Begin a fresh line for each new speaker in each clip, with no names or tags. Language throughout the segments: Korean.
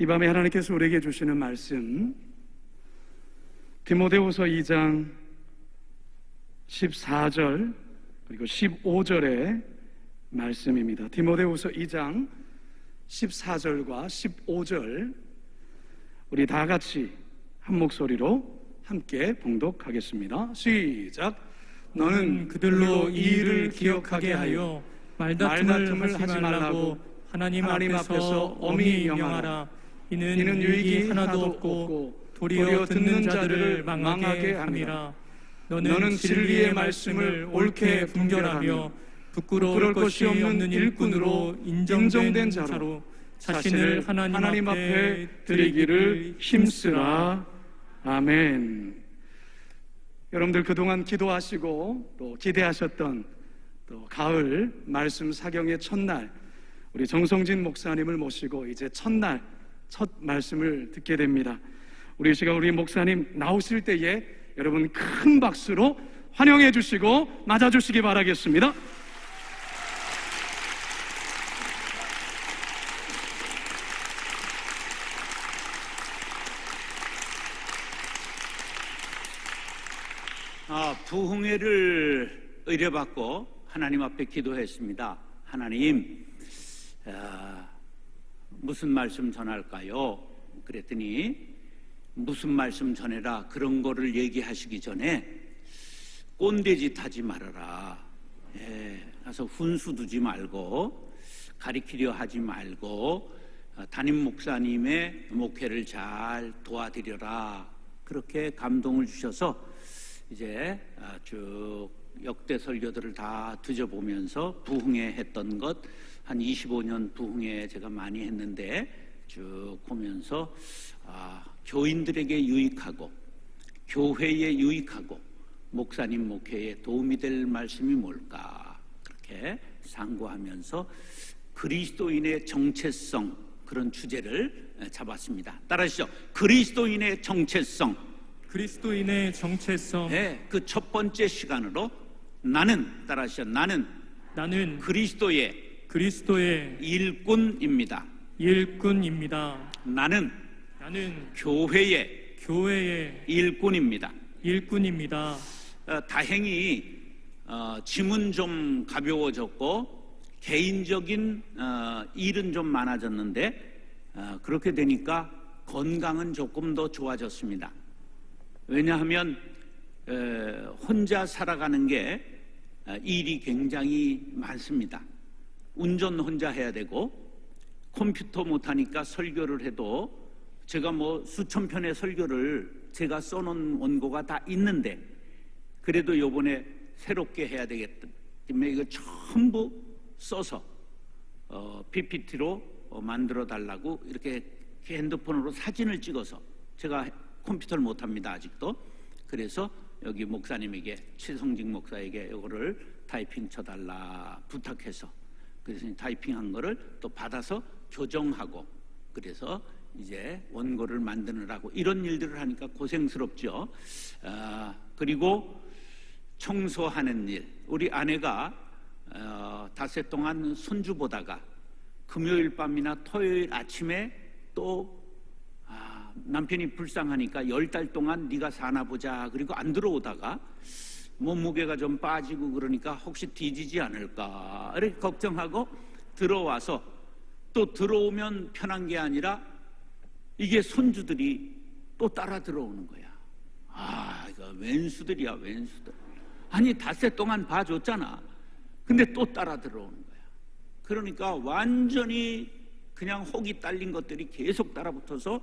이 밤에 하나님께서 우리에게 주시는 말씀, 디모데후서 2장 14절 그리고 15절의 말씀입니다. 디모데후서 2장 14절과 15절 우리 다 같이 한 목소리로 함께 봉독하겠습니다. 시작. 너는
그들로 이 일을 기억하게 하여 말다툼을 하지 말라고 하나님 앞에서 엄히 명하라. 이는 유익이 하나도 없고 도리어 듣는 자들을 망하게 함이라. 너는 진리의 말씀을 옳게 분별하며 부끄러울 것이 없는 일꾼으로 인정된 자로 자신을 하나님 앞에 드리기를 힘쓰라.
아멘. 여러분들 그동안 기도하시고 또 기대하셨던 또 가을 말씀 사경의 첫날, 우리 정성진 목사님을 모시고 이제 첫날 첫 말씀을 듣게 됩니다. 우리 이 시간 우리 목사님 나오실 때에 여러분 큰 박수로 환영해 주시고 맞아 주시기 바라겠습니다.
부흥회를 의뢰받고 하나님 앞에 기도했습니다. 하나님, 무슨 말씀 전할까요? 그랬더니 무슨 말씀 전해라, 그런 거를 얘기하시기 전에 꼰대짓 하지 말아라. 가서 훈수 두지 말고 가리키려 하지 말고 담임 목사님의 목회를 잘 도와드려라. 그렇게 감동을 주셔서 이제 쭉 역대 설교들을 다 뒤져보면서 부흥회 했던 것, 한 25년 부흥회 제가 많이 했는데 쭉 보면서 교인들에게 유익하고 교회에 유익하고 목사님 목회에 도움이 될 말씀이 뭘까, 그렇게 상고하면서 그리스도인의 정체성, 그런 주제를 잡았습니다. 따라하시죠. 그리스도인의 정체성.
그리스도인의 정체성.
네, 그 첫 번째 시간으로 나는, 따라하시죠. 나는 그리스도의 일꾼입니다. 나는 교회의 일꾼입니다. 다행히 짐은 좀 가벼워졌고 개인적인 일은 좀 많아졌는데 그렇게 되니까 건강은 조금 더 좋아졌습니다. 왜냐하면 혼자 살아가는 게 일이 굉장히 많습니다. 운전 혼자 해야 되고 컴퓨터 못하니까 설교를 해도 제가 뭐 수천 편의 설교를 제가 써놓은 원고가 다 있는데 그래도 요번에 새롭게 해야 되겠다 때문에 이거 전부 써서 PPT로 만들어 달라고 이렇게 핸드폰으로 사진을 찍어서, 제가 컴퓨터를 못합니다 아직도. 그래서 여기 목사님에게, 최성직 목사에게 이거를 타이핑 쳐달라 부탁해서, 그래서 타이핑한 거를 또 받아서 교정하고, 그래서 이제 원고를 만드느라고 이런 일들을 하니까 고생스럽죠. 그리고 청소하는 일, 우리 아내가 닷새 동안 손주 보다가 금요일 밤이나 토요일 아침에 또 남편이 불쌍하니까 10달 동안 네가 사나 보자, 그리고 안 들어오다가 몸무게가 좀 빠지고 그러니까 혹시 뒤지지 않을까 이렇게 걱정하고 들어와서, 또 들어오면 편한 게 아니라 이게 손주들이 또 따라 들어오는 거야. 이거 왼수들이야, 왼수들. 아니 닷새 동안 봐줬잖아. 근데 또 따라 들어오는 거야. 그러니까 완전히 그냥 혹이 딸린 것들이 계속 따라붙어서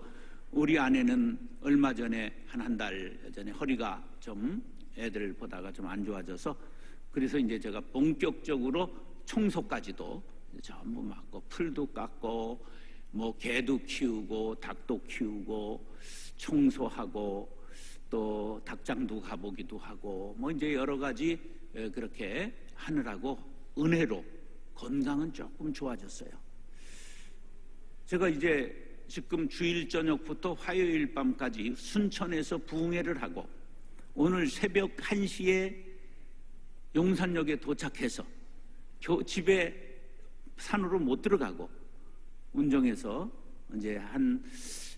우리 아내는 얼마 전에 한 달 전에 허리가 좀 애들 보다가 좀 안 좋아져서, 그래서 이제 제가 본격적으로 청소까지도 전부 맡고, 풀도 깎고 뭐 개도 키우고 닭도 키우고 청소하고 또 닭장도 가보기도 하고 뭐 이제 여러 가지 그렇게 하느라고 은혜로 건강은 조금 좋아졌어요. 제가 이제 지금 주일 저녁부터 화요일 밤까지 순천에서 부흥회를 하고 오늘 새벽 1시에 용산역에 도착해서 집에 산으로 못 들어가고 운정에서 이제 한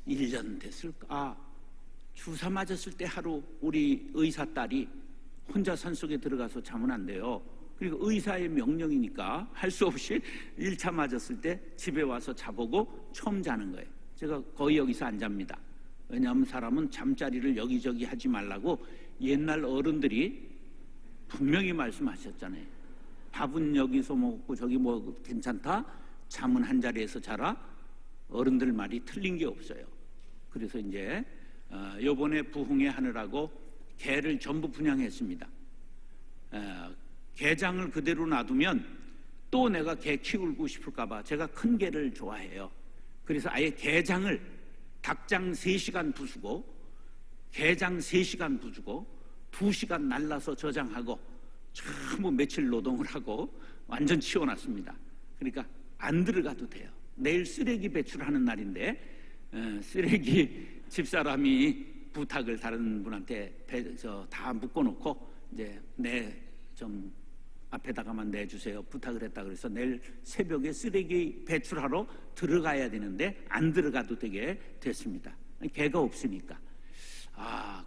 1년 됐을까? 주사 맞았을 때 하루 우리 의사 딸이 혼자 산속에 들어가서 자면 안 돼요. 그리고 의사의 명령이니까 할 수 없이 1차 맞았을 때 집에 와서 자보고 처음 자는 거예요. 제가 거의 여기서 안 잡니다. 왜냐하면 사람은 잠자리를 여기저기 하지 말라고 옛날 어른들이 분명히 말씀하셨잖아요. 밥은 여기서 먹고 저기 뭐 괜찮다? 잠은 한 자리에서 자라? 어른들 말이 틀린 게 없어요. 그래서 이제 요번에 부흥회 하느라고 개를 전부 분양했습니다. 개장을 그대로 놔두면 또 내가 개 키우고 싶을까 봐 제가 큰 개를 좋아해요. 그래서 아예 개장을 닭장 3시간 부수고 개장 3시간 부수고 2시간 날라서 저장하고 전부 며칠 노동을 하고 완전 치워놨습니다. 그러니까 안 들어가도 돼요. 내일 쓰레기 배출하는 날인데 쓰레기 집사람이 부탁을 다른 분한테 다 묶어놓고 이제 좀 앞에다가만 내주세요 부탁을 했다 그래서 내일 새벽에 쓰레기 배출하러 들어가야 되는데 안 들어가도 되게 됐습니다. 개가 없으니까.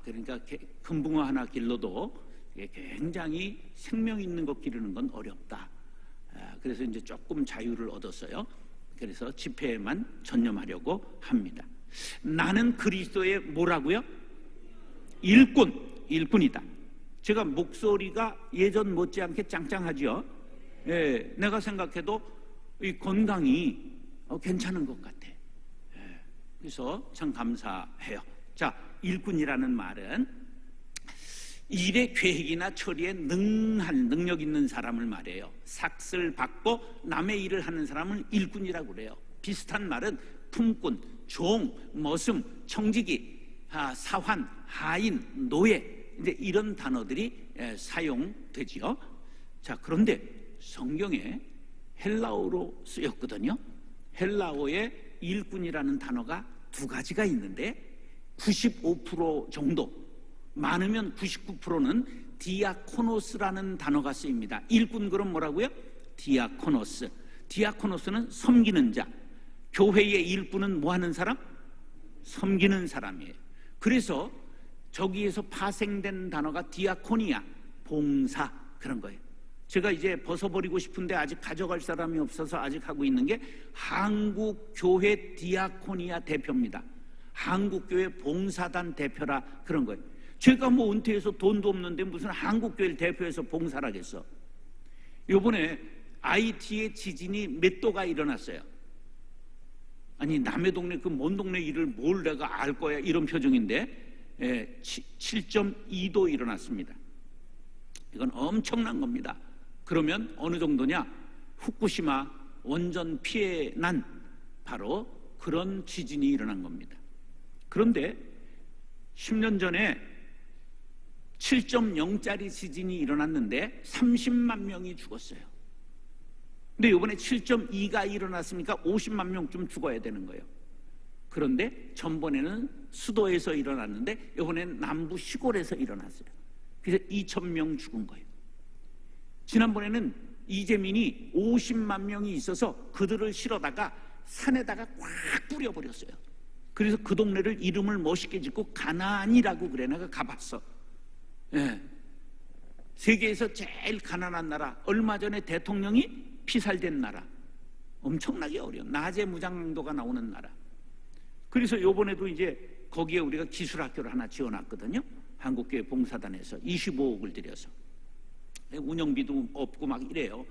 그러니까 금붕어 하나 길러도 굉장히 생명 있는 것 기르는 건 어렵다. 그래서 이제 조금 자유를 얻었어요. 그래서 집회에만 전념하려고 합니다. 나는 그리스도의 뭐라고요? 일꾼이다. 제가 목소리가 예전 못지않게 짱짱하죠. 예, 내가 생각해도 이 건강이 괜찮은 것 같아. 예, 그래서 참 감사해요. 자, 일꾼이라는 말은 일의 계획이나 처리에 능한 능력 있는 사람을 말해요. 삭슬 받고 남의 일을 하는 사람을 일꾼이라고 그래요. 비슷한 말은 품꾼, 종, 머슴, 청지기, 사환, 하인, 노예 이제 이런 단어들이 사용되지요. 자, 그런데 성경에 헬라어로 쓰였거든요. 헬라어에 일꾼이라는 단어가 2가지가 있는데 95% 정도, 많으면 99%는 디아코노스라는 단어가 쓰입니다. 일꾼 그럼 뭐라고요? 디아코노스. 디아코노스는 섬기는 자. 교회의 일꾼은 뭐 하는 사람? 섬기는 사람이에요. 그래서 저기에서 파생된 단어가 디아코니아, 봉사 그런 거예요. 제가 이제 벗어버리고 싶은데 아직 가져갈 사람이 없어서 아직 하고 있는 게 한국교회 디아코니아 대표입니다. 한국교회 봉사단 대표라 그런 거예요. 제가 뭐 은퇴해서 돈도 없는데 무슨 한국교회를 대표해서 봉사를 하겠어. 요번에 IT의 지진이 몇 도가 일어났어요. 아니 남의 동네 그 먼 동네 일을 뭘 내가 알 거야 이런 표정인데 7.2도 일어났습니다. 이건 엄청난 겁니다. 그러면 어느 정도냐? 후쿠시마 원전 피해 난 바로 그런 지진이 일어난 겁니다. 그런데 10년 전에 7.0짜리 지진이 일어났는데 30만 명이 죽었어요. 근데 이번에 7.2가 일어났으니까 50만 명쯤 죽어야 되는 거예요. 그런데 전번에는 수도에서 일어났는데 이번에는 남부 시골에서 일어났어요. 그래서 2,000명 죽은 거예요. 지난번에는 이재민이 50만 명이 있어서 그들을 실어다가 산에다가 꽉 뿌려버렸어요. 그래서 그 동네를 이름을 멋있게 짓고 가나안이라고 그래. 내가 가봤어. 예. 세계에서 제일 가난한 나라, 얼마 전에 대통령이 피살된 나라, 엄청나게 어려운 낮에 무장도가 나오는 나라. 그래서 요번에도 이제 거기에 우리가 기술학교를 하나 지어놨거든요. 한국교회 봉사단에서 25억을 들여서 운영비도 없고 막 이래요.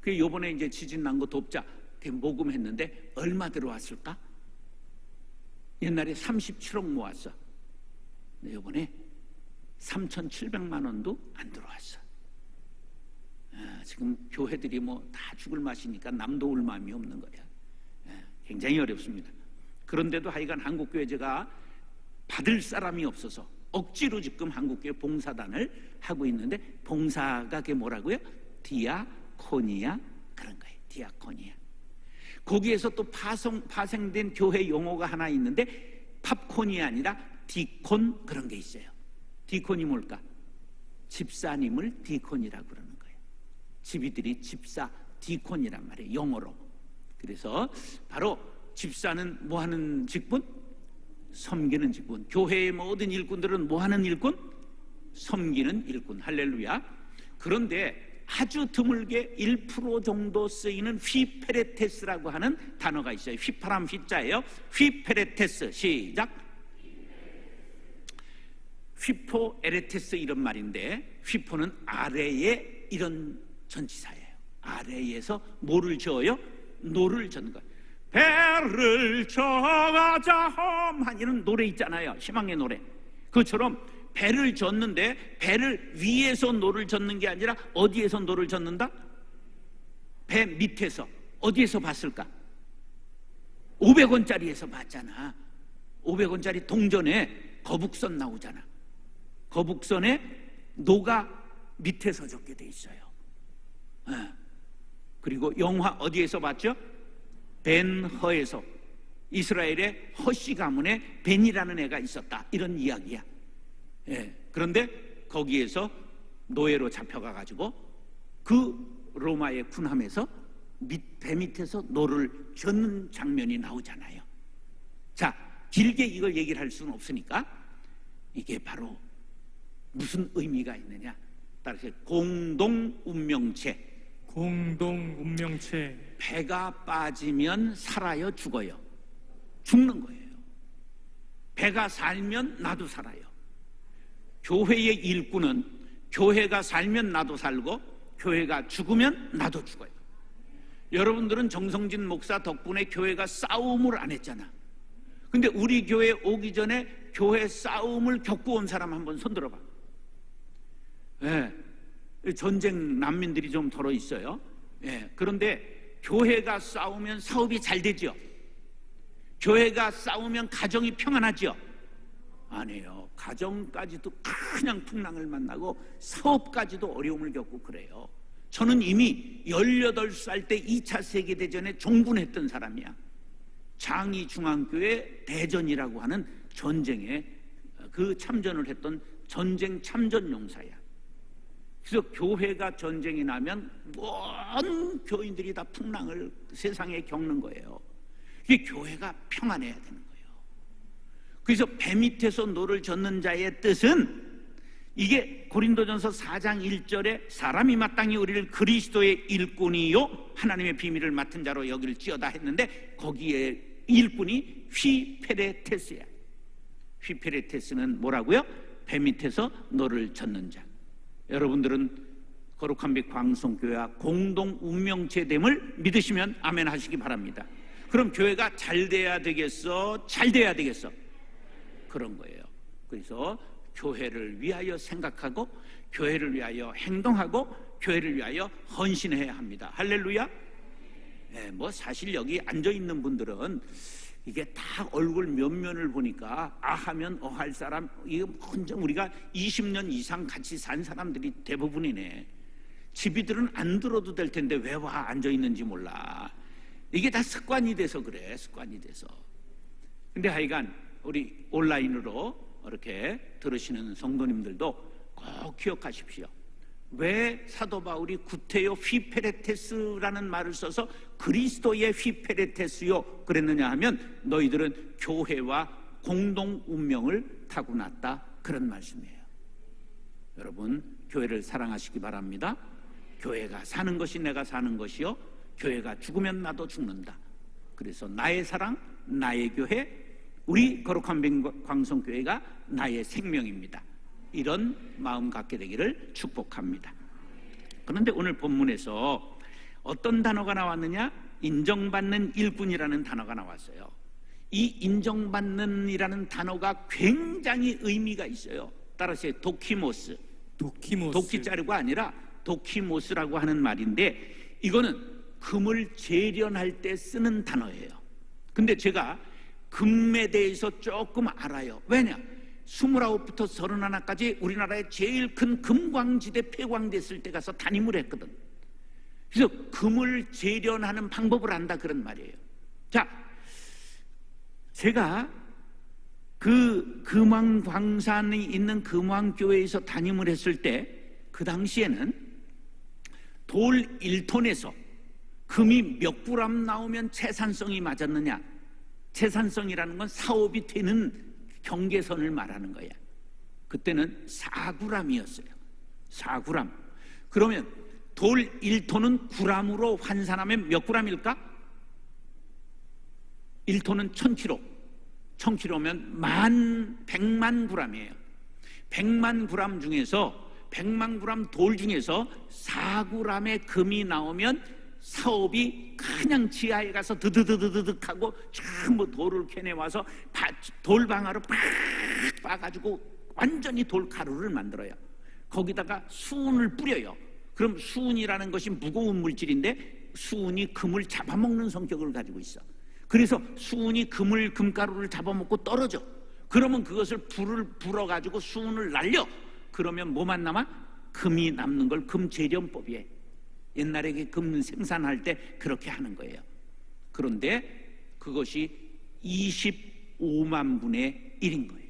그 요번에 이제 지진 난 거 돕자 모금했는데 얼마 들어왔을까? 옛날에 37억 모았어. 근데 요번에 3,700만 원도 안 들어왔어. 지금 교회들이 뭐 다 죽을 맛이니까 남도 올 마음이 없는 거야. 굉장히 어렵습니다. 그런데도 하여간 한국교회 제가 받을 사람이 없어서 억지로 지금 한국교회 봉사단을 하고 있는데 봉사가 그게 뭐라고요? 디아코니아 그런 거예요. 디아코니아. 거기에서 또 파생된 교회 용어가 하나 있는데 팝콘이 아니라 디콘 그런 게 있어요. 디콘이 뭘까? 집사님을 디콘이라고 그러는 거예요. 집이들이 집사 디콘이란 말이에요. 영어로. 그래서 바로 집사는 뭐 하는 직분? 섬기는 직분. 교회의 모든 일꾼들은 뭐 하는 일꾼? 섬기는 일꾼. 할렐루야. 그런데 아주 드물게 1% 정도 쓰이는 휘페레테스라고 하는 단어가 있어요. 휘파람 휘자예요. 휘페레테스. 시작. 휘포 에레테스 이런 말인데, 휘포는 아래에 이런 전치사예요. 아래에서 뭐를 저어요? 노를 젓는 거예요. 배를 저가자 험 이런 노래 있잖아요. 희망의 노래. 그것처럼 배를 젓는데, 배를 위에서 노를 젓는 게 아니라 어디에서 노를 젓는다? 배 밑에서. 어디에서 봤을까? 500원짜리에서 봤잖아. 500원짜리 동전에 거북선 나오잖아. 거북선에 노가 밑에서 적게 돼 있어요. 그리고 영화 어디에서 봤죠? 벤허에서. 이스라엘의 허씨 가문에 벤이라는 애가 있었다, 이런 이야기야. 그런데 거기에서 노예로 잡혀가 가지고 그 로마의 군함에서 배 밑에서 노를 젓는 장면이 나오잖아요. 자, 길게 이걸 얘기를 할 수는 없으니까 이게 바로 무슨 의미가 있느냐? 따라서 공동 운명체.
공동 운명체.
배가 빠지면 살아요, 죽어요? 죽는 거예요. 배가 살면 나도 살아요. 교회의 일꾼은 교회가 살면 나도 살고, 교회가 죽으면 나도 죽어요. 여러분들은 정성진 목사 덕분에 교회가 싸움을 안 했잖아. 근데 우리 교회 오기 전에 교회 싸움을 겪고 온 사람 한번 손들어봐. 전쟁 난민들이 좀 덜어 있어요. 그런데 교회가 싸우면 사업이 잘 되죠? 교회가 싸우면 가정이 평안하죠? 아니에요. 가정까지도 그냥 풍랑을 만나고 사업까지도 어려움을 겪고 그래요. 저는 이미 18살 때 2차 세계대전에 종군했던 사람이야. 장이중앙교회 대전이라고 하는 전쟁에 그 참전을 했던 전쟁 참전용사야. 그래서 교회가 전쟁이 나면 온 교인들이 다 풍랑을 세상에 겪는 거예요. 이게 교회가 평안해야 되는 거예요. 그래서 배 밑에서 노를 젓는 자의 뜻은, 이게 고린도전서 4장 1절에 사람이 마땅히 우리를 그리스도의 일꾼이요 하나님의 비밀을 맡은 자로 여길지어다 했는데, 거기에 일꾼이 휘페레테스야. 휘페레테스는 뭐라고요? 배 밑에서 노를 젓는 자. 여러분들은 거룩한 빛 광성교회와 공동 운명체됨을 믿으시면 아멘 하시기 바랍니다. 그럼 교회가 잘 돼야 되겠어? 잘 돼야 되겠어? 그런 거예요. 그래서 교회를 위하여 생각하고, 교회를 위하여 행동하고, 교회를 위하여 헌신해야 합니다. 할렐루야. 뭐 사실 여기 앉아있는 분들은 이게 다 얼굴 면면을 보니까 아하면 어할 사람, 이거 혼자 우리가 20년 이상 같이 산 사람들이 대부분이네. 집이들은 안 들어도 될 텐데 왜 와 앉아있는지 몰라. 이게 다 습관이 돼서 그래. 습관이 돼서. 근데 하여간 우리 온라인으로 이렇게 들으시는 성도님들도 꼭 기억하십시오. 왜 사도 바울이 구테요 휘페레테스라는 말을 써서 그리스도의 휘페레테스요 그랬느냐 하면, 너희들은 교회와 공동 운명을 타고났다, 그런 말씀이에요. 여러분, 교회를 사랑하시기 바랍니다. 교회가 사는 것이 내가 사는 것이요, 교회가 죽으면 나도 죽는다. 그래서 나의 사랑, 나의 교회, 우리 거룩한 빛 광성교회가 나의 생명입니다. 이런 마음 갖게 되기를 축복합니다. 그런데 오늘 본문에서 어떤 단어가 나왔느냐? 인정받는 일꾼이라는 단어가 나왔어요. 이 인정받는이라는 단어가 굉장히 의미가 있어요. 따라서 도키모스. 도키자루가 아니라 도키모스라고 하는 말인데, 이거는 금을 재련할 때 쓰는 단어예요. 근데 제가 금에 대해서 조금 알아요. 왜냐? 29부터 31까지 우리나라의 제일 큰 금광지대 폐광됐을 때 가서 담임을 했거든. 그래서 금을 재련하는 방법을 안다, 그런 말이에요. 자, 제가 그 금왕광산이 있는 금왕교회에서 담임을 했을 때, 그 당시에는 돌 1톤에서 금이 몇 그램 나오면 채산성이 맞았느냐? 재산성이라는 건 사업이 되는 경계선을 말하는 거야. 그때는 4g이었어요. 4g. 그러면 돌 1톤은 g으로 환산하면 몇 g일까? 1톤은 1000kg. 1000kg면 100만 g이에요. 100만 g 중에서 100만 g 돌 중에서 4g의 금이 나오면 사업이 그냥 지하에 가서 드드드드득 하고 전부 돌을 캐내와서 돌방아로 팍 빠가지고 완전히 돌가루를 만들어요. 거기다가 수은을 뿌려요. 그럼 수은이라는 것이 무거운 물질인데 수은이 금을 잡아먹는 성격을 가지고 있어. 그래서 수은이 금가루를 잡아먹고 떨어져. 그러면 그것을 불을 불어가지고 수은을 날려. 그러면 뭐만 남아? 금이 남는 걸 금재련법이에요. 옛날에 금 생산할 때 그렇게 하는 거예요. 그런데 그것이 25만 분의 1인 거예요.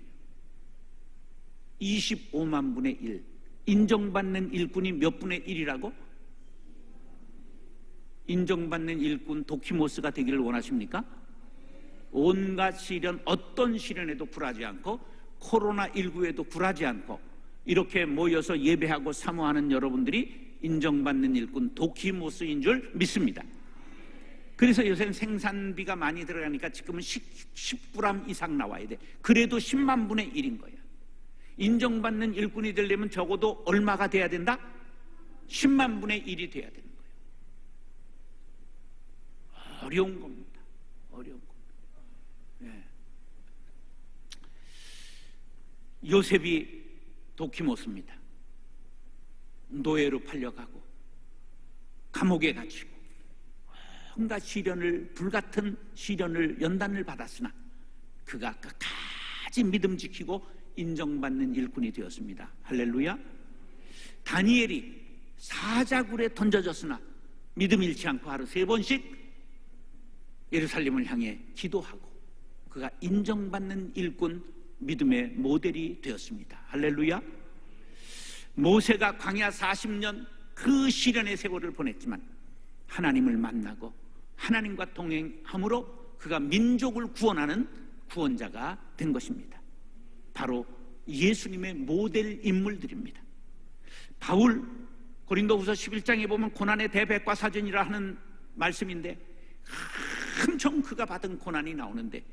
25만 분의 1. 인정받는 일꾼이 몇 분의 1이라고? 인정받는 일꾼 도키모스가 되기를 원하십니까? 온갖 시련, 어떤 시련에도 굴하지 않고 코로나19에도 굴하지 않고 이렇게 모여서 예배하고 사모하는 여러분들이 인정받는 일꾼 도키모스인 줄 믿습니다. 그래서 요새는 생산비가 많이 들어가니까 지금은 10g 이상 나와야 돼. 그래도 10만 분의 1인 거야. 인정받는 일꾼이 되려면 적어도 얼마가 돼야 된다? 10만 분의 1이 돼야 되는 거예요. 어려운 겁니다. 어려운 겁니다. 네. 요셉이 도키모스입니다. 노예로 팔려가고 감옥에 갇히고 온갖 시련을, 불같은 시련을, 연단을 받았으나 그가 끝까지 믿음 지키고 인정받는 일꾼이 되었습니다. 할렐루야. 다니엘이 사자굴에 던져졌으나 믿음 잃지 않고 하루 3번씩 예루살렘을 향해 기도하고 그가 인정받는 일꾼, 믿음의 모델이 되었습니다. 할렐루야. 모세가 광야 40년 그 시련의 세월을 보냈지만 하나님을 만나고 하나님과 동행함으로 그가 민족을 구원하는 구원자가 된 것입니다. 바로 예수님의 모델 인물들입니다. 바울, 고린도후서 11장에 보면 고난의 대백과사전이라 하는 말씀인데 엄청 그가 받은 고난이 나오는데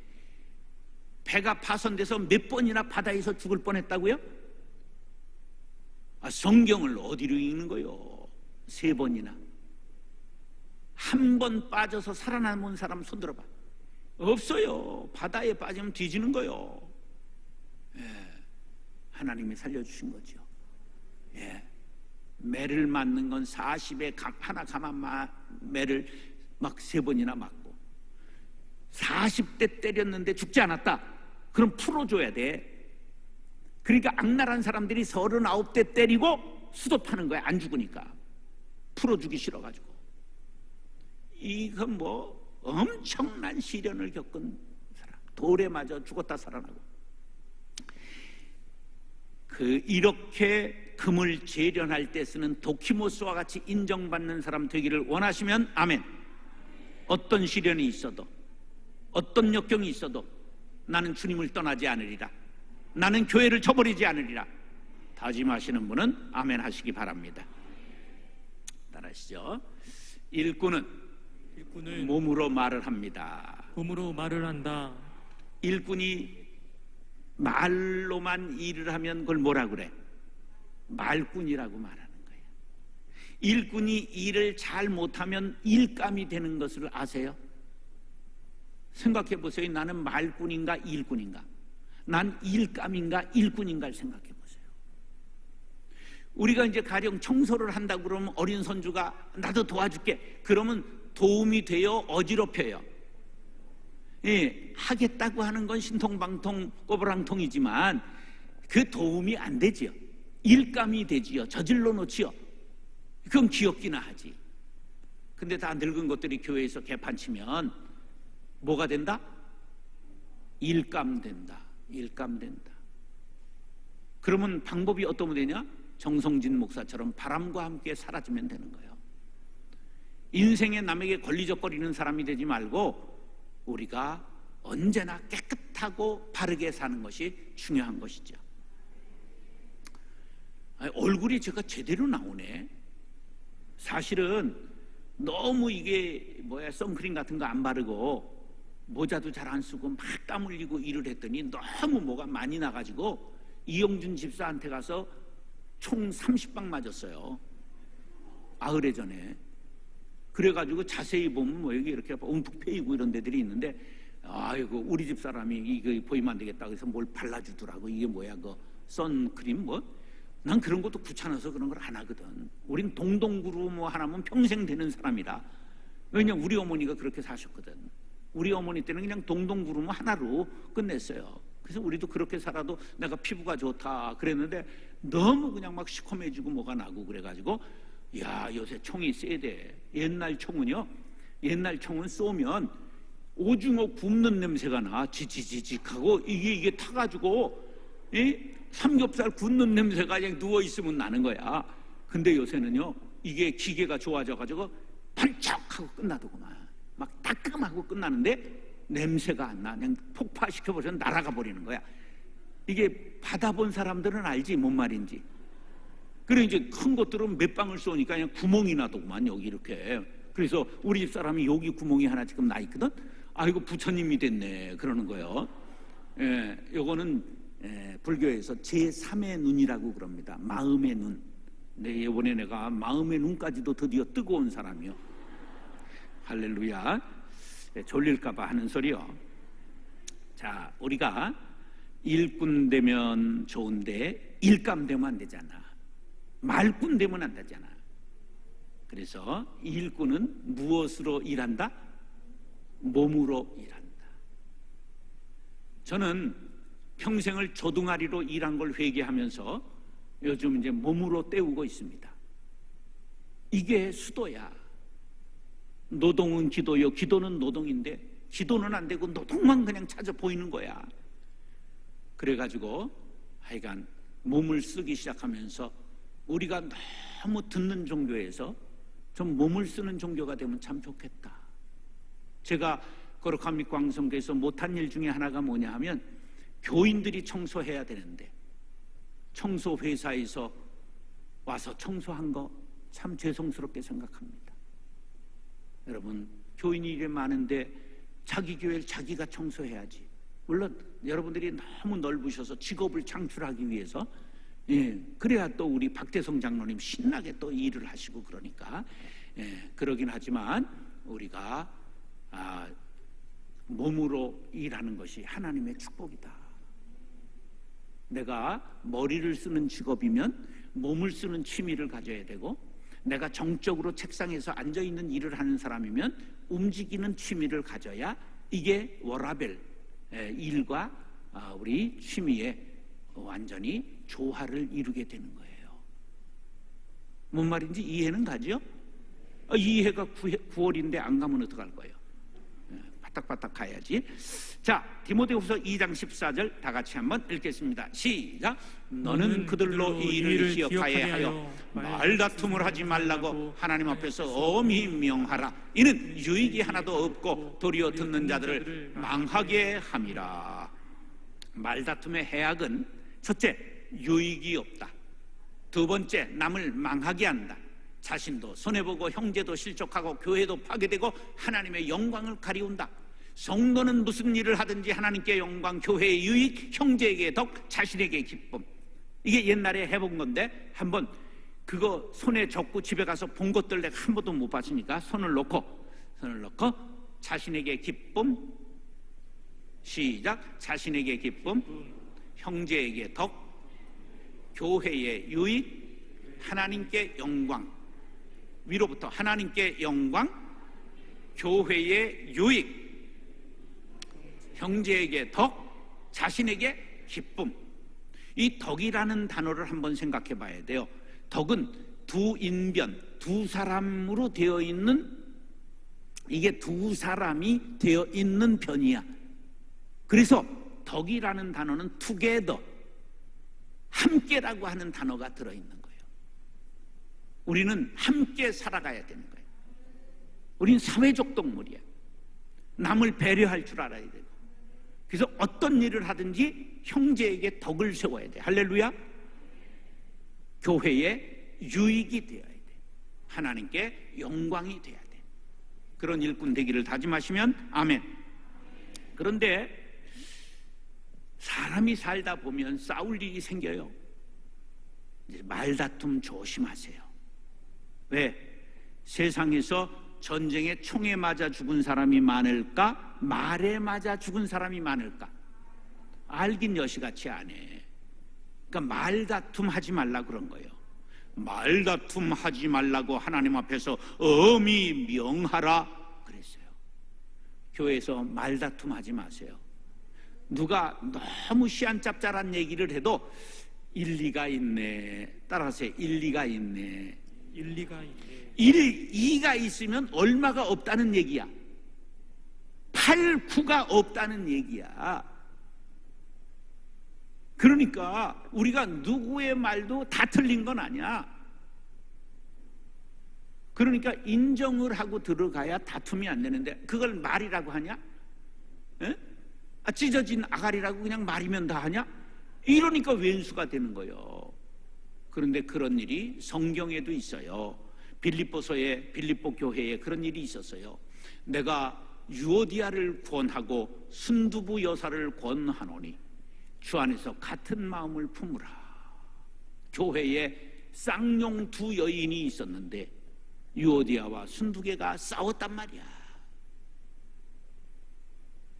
배가 파손돼서 몇 번이나 바다에서 죽을 뻔했다고요? 성경을 어디로 읽는 거요? 3번이나. 한 번 빠져서 살아남은 사람 손들어봐. 없어요. 바다에 빠지면 뒤지는 거요. 예, 하나님이 살려주신 거죠. 예, 매를 맞는 건 40에 하나 가만 매를 막 3번이나 맞고 40대 때렸는데 죽지 않았다. 그럼 풀어줘야 돼. 그러니까 악랄한 사람들이 39대 때리고 수도파는 거야. 안 죽으니까. 풀어주기 싫어가지고. 이건 뭐 엄청난 시련을 겪은 사람. 돌에 맞아 죽었다 살아나고. 이렇게 금을 재련할 때 쓰는 도키모스와 같이 인정받는 사람 되기를 원하시면 아멘. 어떤 시련이 있어도, 어떤 역경이 있어도 나는 주님을 떠나지 않으리라. 나는 교회를 저버리지 않으리라. 다짐하시는 분은 아멘 하시기 바랍니다. 따라하시죠. 일꾼은 몸으로 말을 합니다.
몸으로 말을 한다.
일꾼이 말로만 일을 하면 그걸 뭐라 그래? 말꾼이라고 말하는 거예요. 일꾼이 일을 잘 못하면 일감이 되는 것을 아세요? 생각해 보세요. 나는 말꾼인가 일꾼인가? 난 일감인가 일꾼인가를 생각해 보세요. 우리가 이제 가령 청소를 한다고 그러면 어린 손주가 나도 도와줄게. 그러면 도움이 돼요? 어지럽혀요? 예, 하겠다고 하는 건 신통방통 꼬부랑통이지만 그 도움이 안 되지요. 일감이 되지요. 저질러 놓지요. 그건 귀엽기나 하지. 근데 다 늙은 것들이 교회에서 개판치면 뭐가 된다? 일감된다. 일감된다. 그러면 방법이 어떠면 되냐? 정성진 목사처럼 바람과 함께 사라지면 되는 거예요. 인생에 남에게 걸리적거리는 사람이 되지 말고 우리가 언제나 깨끗하고 바르게 사는 것이 중요한 것이죠. 얼굴이 제가 제대로 나오네. 사실은 너무 이게 선크림 같은 거 안 바르고 모자도 잘 안 쓰고 막 땀 흘리고 일을 했더니 너무 뭐가 많이 나가지고 이영준 집사한테 가서 총 30방 맞았어요. 8해 전에. 그래가지고 자세히 보면 여기 이렇게 움푹 패이고 이런 데들이 있는데, 아이고 우리 집 사람이 이거 보이면 안 되겠다 그래서 뭘 발라주더라고. 이게 뭐야, 그 선크림 난 그런 것도 귀찮아서 그런 걸 안 하거든. 우린 동동구루 하나면 평생 되는 사람이라. 왜냐면 우리 어머니가 그렇게 사셨거든. 우리 어머니 때는 그냥 동동구루 하나로 끝냈어요. 그래서 우리도 그렇게 살아도 내가 피부가 좋다 그랬는데 너무 그냥 막 시커매지고 뭐가 나고 그래가지고, 야, 요새 총이 세대. 옛날 총은 쏘면 오징어 굽는 냄새가 나. 지지직하고 이게 타가지고 삼겹살 굽는 냄새가 그냥 누워있으면 나는 거야. 근데 요새는요, 이게 기계가 좋아져가지고 반짝하고 끝나더구만. 막 따끔하고 끝나는데 냄새가 안 나. 그냥 폭파시켜버려서 날아가 버리는 거야. 이게 받아본 사람들은 알지 뭔 말인지. 그래 이제 큰 것들은 몇 방을 쏘니까 그냥 구멍이 나더구만, 여기 이렇게. 그래서 우리 집 사람이 여기 구멍이 하나 지금 나 있거든. 이거 부처님이 됐네 그러는 거예요. 요거는 불교에서 제3의 눈이라고 그럽니다. 마음의 눈. 이번에 내가 마음의 눈까지도 드디어 뜨고 온 사람이요. 할렐루야. 졸릴까봐 하는 소리요. 자, 우리가 일꾼 되면 좋은데 일감 되면 안 되잖아. 말꾼 되면 안 되잖아. 그래서 일꾼은 무엇으로 일한다? 몸으로 일한다. 저는 평생을 조둥아리로 일한 걸 회개하면서 요즘 이제 몸으로 때우고 있습니다. 이게 수도야. 노동은 기도요, 기도는 노동인데 기도는 안 되고 노동만 그냥 찾아 보이는 거야. 그래가지고 하여간 몸을 쓰기 시작하면서 우리가 너무 듣는 종교에서 좀 몸을 쓰는 종교가 되면 참 좋겠다. 제가 거룩한 밑광성교에서 못한 일 중에 하나가 뭐냐 하면, 교인들이 청소해야 되는데 청소 회사에서 와서 청소한 거 참 죄송스럽게 생각합니다. 여러분, 교인이 이래 많은데 자기 교회를 자기가 청소해야지. 물론 여러분들이 너무 넓으셔서 직업을 창출하기 위해서, 그래야 또 우리 박대성 장로님 신나게 또 일을 하시고 그러니까, 그러긴 하지만 우리가 몸으로 일하는 것이 하나님의 축복이다. 내가 머리를 쓰는 직업이면 몸을 쓰는 취미를 가져야 되고, 내가 정적으로 책상에서 앉아있는 일을 하는 사람이면 움직이는 취미를 가져야 이게 워라벨, 일과 우리 취미의 완전히 조화를 이루게 되는 거예요. 뭔 말인지 이해는 가죠? 이해가 9월인데 안 가면 어떡할 거예요? 바닥바닥 가야지. 자, 디모데후서 2장 14절 다 같이 한번 읽겠습니다. 시작. 너는 그들로 이 일을 기억하여 하여 말다툼을 하지 말라고 하나님 앞에서 엄히 명하라. 이는 유익이 하나도 없고 도리어 듣는 자들을 망하게 함이라. 말다툼의 해악은 첫째, 유익이 없다. 두 번째, 남을 망하게 한다. 자신도 손해보고 형제도 실족하고 교회도 파괴되고 하나님의 영광을 가리운다. 성도는 무슨 일을 하든지 하나님께 영광, 교회의 유익, 형제에게 덕, 자신에게 기쁨. 이게 옛날에 해본 건데 한번 그거 손에 적고 집에 가서 본 것들 내가 한 번도 못 봤으니까 손을 놓고 자신에게 기쁨, 시작. 자신에게 기쁨, 형제에게 덕, 교회의 유익, 하나님께 영광. 위로부터 하나님께 영광, 교회의 유익, 형제에게 덕, 자신에게 기쁨. 이 덕이라는 단어를 한번 생각해 봐야 돼요. 덕은 두 인변, 두 사람으로 되어 있는, 이게 두 사람이 되어 있는 변이야. 그래서 덕이라는 단어는 together, 함께라고 하는 단어가 들어있는 거예요. 우리는 함께 살아가야 되는 거예요. 우린 사회적 동물이야. 남을 배려할 줄 알아야 되고, 그래서 어떤 일을 하든지 형제에게 덕을 세워야 돼. 할렐루야. 교회의 유익이 되어야 돼. 하나님께 영광이 돼야 돼. 그런 일꾼 되기를 다짐하시면 아멘. 그런데 사람이 살다 보면 싸울 일이 생겨요. 이제 말다툼 조심하세요. 왜? 세상에서 전쟁에 총에 맞아 죽은 사람이 많을까? 말에 맞아 죽은 사람이 많을까? 알긴 여시같이 안 해. 그러니까 말다툼 하지 말라 그런 거예요. 말다툼 하지 말라고 하나님 앞에서 엄히 명하라 그랬어요. 교회에서 말다툼 하지 마세요. 누가 너무 시안짭짤한 얘기를 해도 일리가 있네. 따라서 일리가 있네.
일리가 있네.
이가 있으면 얼마가 없다는 얘기야. 8, 9가 없다는 얘기야. 그러니까 우리가 누구의 말도 다 틀린 건 아니야. 그러니까 인정을 하고 들어가야 다툼이 안 되는데 그걸 말이라고 하냐? 에? 찢어진 아가리라고 그냥 말이면 다 하냐? 이러니까 왼수가 되는 거예요. 그런데 그런 일이 성경에도 있어요. 빌립보서에 빌립보 교회에 그런 일이 있었어요. 내가 유오디아를 권하고 순두부 여사를 권하노니 주 안에서 같은 마음을 품으라. 교회에 쌍용 두 여인이 있었는데 유오디아와 순두개가 싸웠단 말이야.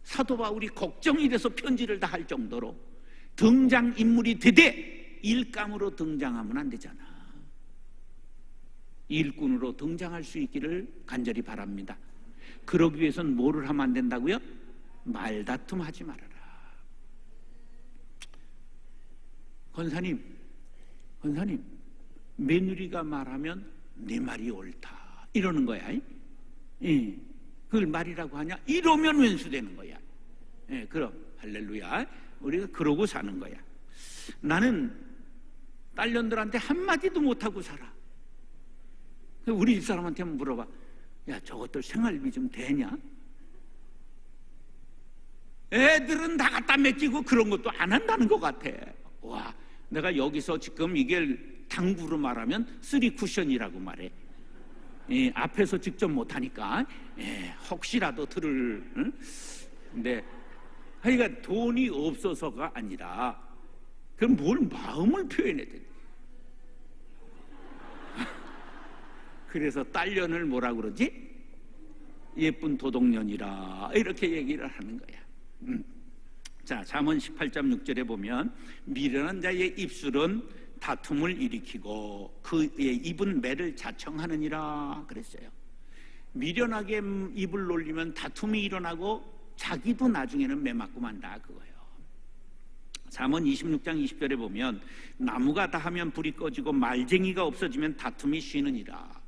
사도 바울이 걱정이 돼서 편지를 다 할 정도로 등장인물이 되되 일감으로 등장하면 안 되잖아. 일꾼으로 등장할 수 있기를 간절히 바랍니다. 그러기 위해서는 뭐를 하면 안 된다고요? 말다툼 하지 말아라. 권사님 며느리가 말하면 내 말이 옳다 이러는 거야. 예. 그걸 말이라고 하냐? 이러면 왼수되는 거야. 예, 그럼 할렐루야. 우리가 그러고 사는 거야. 나는 딸년들한테 한마디도 못하고 살아. 우리 집사람한테 한번 물어봐. 야, 저것들 생활비 좀 되냐? 애들은 다 갖다 맡기고 그런 것도 안 한다는 것 같아. 와, 내가 여기서 지금 이게 당구로 말하면 3쿠션이라고 말해. 예, 앞에서 직접 못하니까 혹시라도 들을. 응? 근데 그러니까 돈이 없어서가 아니라 그럼 뭘 마음을 표현해야 돼. 그래서 딸년을 뭐라 그러지? 예쁜 도둑년이라 이렇게 얘기를 하는 거야. 자, 잠언 18장 6절에 보면 미련한 자의 입술은 다툼을 일으키고 그의 입은 매를 자청하느니라 그랬어요. 미련하게 입을 놀리면 다툼이 일어나고 자기도 나중에는 매 맞고 만다 그거예요. 잠언 26장 20절에 보면 나무가 다하면 불이 꺼지고 말쟁이가 없어지면 다툼이 쉬느니라.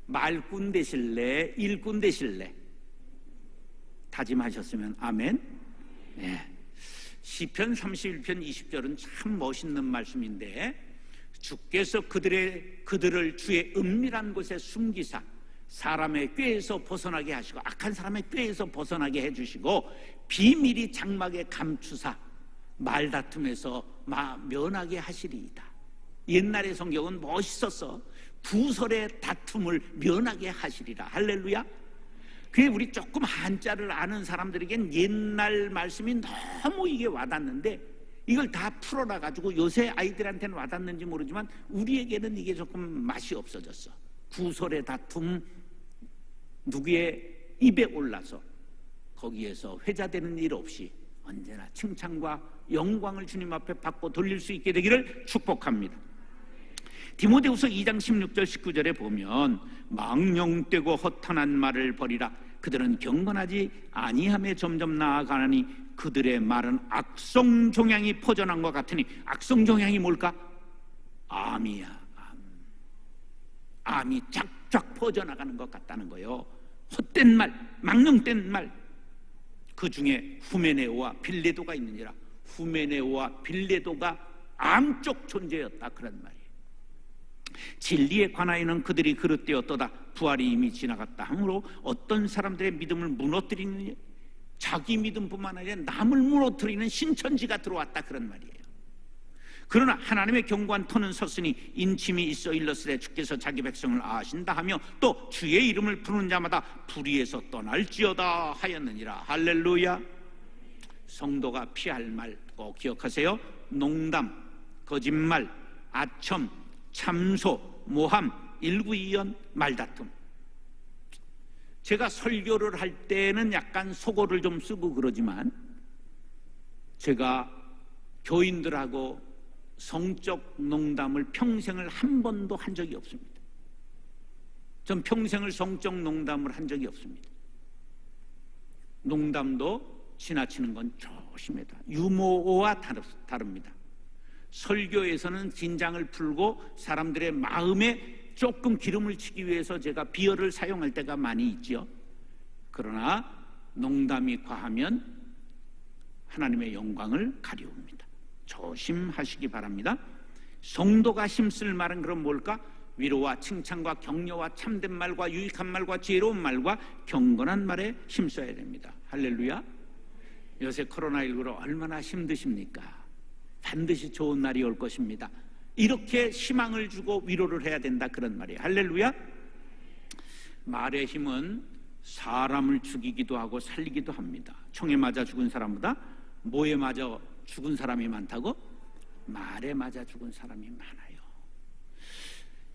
말꾼 되실래? 일꾼 되실래? 다짐하셨으면 아멘. 네. 시편 31편 20절은 참 멋있는 말씀인데 주께서 그들을 주의 은밀한 곳에 숨기사 사람의 꾀에서 벗어나게 하시고 악한 사람의 꾀에서 벗어나게 해주시고 비밀이 장막에 감추사 말다툼에서 면하게 하시리이다. 옛날의 성경은 멋있었어. 구설의 다툼을 면하게 하시리라. 할렐루야. 그게 우리 조금 한자를 아는 사람들에겐 옛날 말씀이 너무 이게 와닿는데 이걸 다 풀어놔가지고 요새 아이들한테는 와닿는지 모르지만 우리에게는 이게 조금 맛이 없어졌어. 구설의 다툼, 누구의 입에 올라서 거기에서 회자되는 일 없이 언제나 칭찬과 영광을 주님 앞에 받고 돌릴 수 있게 되기를 축복합니다. 디모데후서 2장 16절 19절에 보면 망령되고 허탄한 말을 버리라. 그들은 경건하지 아니함에 점점 나아가나니 그들의 말은 악성 종양이 퍼져난 것 같으니 악성 종양이 뭘까? 암이야. 암이 쫙쫙 퍼져나가는 것 같다는 거예요. 헛된 말, 망령된 말. 그 중에 후메네오와 빌레도가 있느니라. 후메네오와 빌레도가 암적 존재였다 그런 말이에요. 진리에 관하여는 그들이 그릇되었도다. 부활이 이미 지나갔다 하므로 어떤 사람들의 믿음을 무너뜨리느냐 자기 믿음뿐만 아니라 남을 무너뜨리는 신천지가 들어왔다 그런 말이에요. 그러나 하나님의 견고한 터는 섰으니 인침이 있어 일렀으되 주께서 자기 백성을 아신다 하며 또 주의 이름을 부르는 자마다 불의에서 떠날지어다 하였느니라. 할렐루야. 성도가 피할 말 꼭 기억하세요. 농담, 거짓말, 아첨, 참소, 모함, 일구이연, 말다툼. 제가 설교를 할 때는 약간 속어를 좀 쓰고 그러지만 제가 교인들하고 성적 농담을 평생을 한 번도 한 적이 없습니다. 전 평생을 성적 농담을 한 적이 없습니다. 농담도 지나치는 건 조심해야 돼. 유머와 다릅니다. 설교에서는 긴장을 풀고 사람들의 마음에 조금 기름을 치기 위해서 제가 비열을 사용할 때가 많이 있죠. 그러나 농담이 과하면 하나님의 영광을 가리웁니다. 조심하시기 바랍니다. 성도가 힘쓸 말은 그럼 뭘까? 위로와 칭찬과 격려와 참된 말과 유익한 말과 지혜로운 말과 경건한 말에 힘써야 됩니다. 할렐루야. 요새 코로나19로 얼마나 힘드십니까? 반드시 좋은 날이 올 것입니다. 이렇게 희망을 주고 위로를 해야 된다 그런 말이에요. 할렐루야. 말의 힘은 사람을 죽이기도 하고 살리기도 합니다. 총에 맞아 죽은 사람보다 뭐에 맞아 죽은 사람이 많다고? 말에 맞아 죽은 사람이 많아요.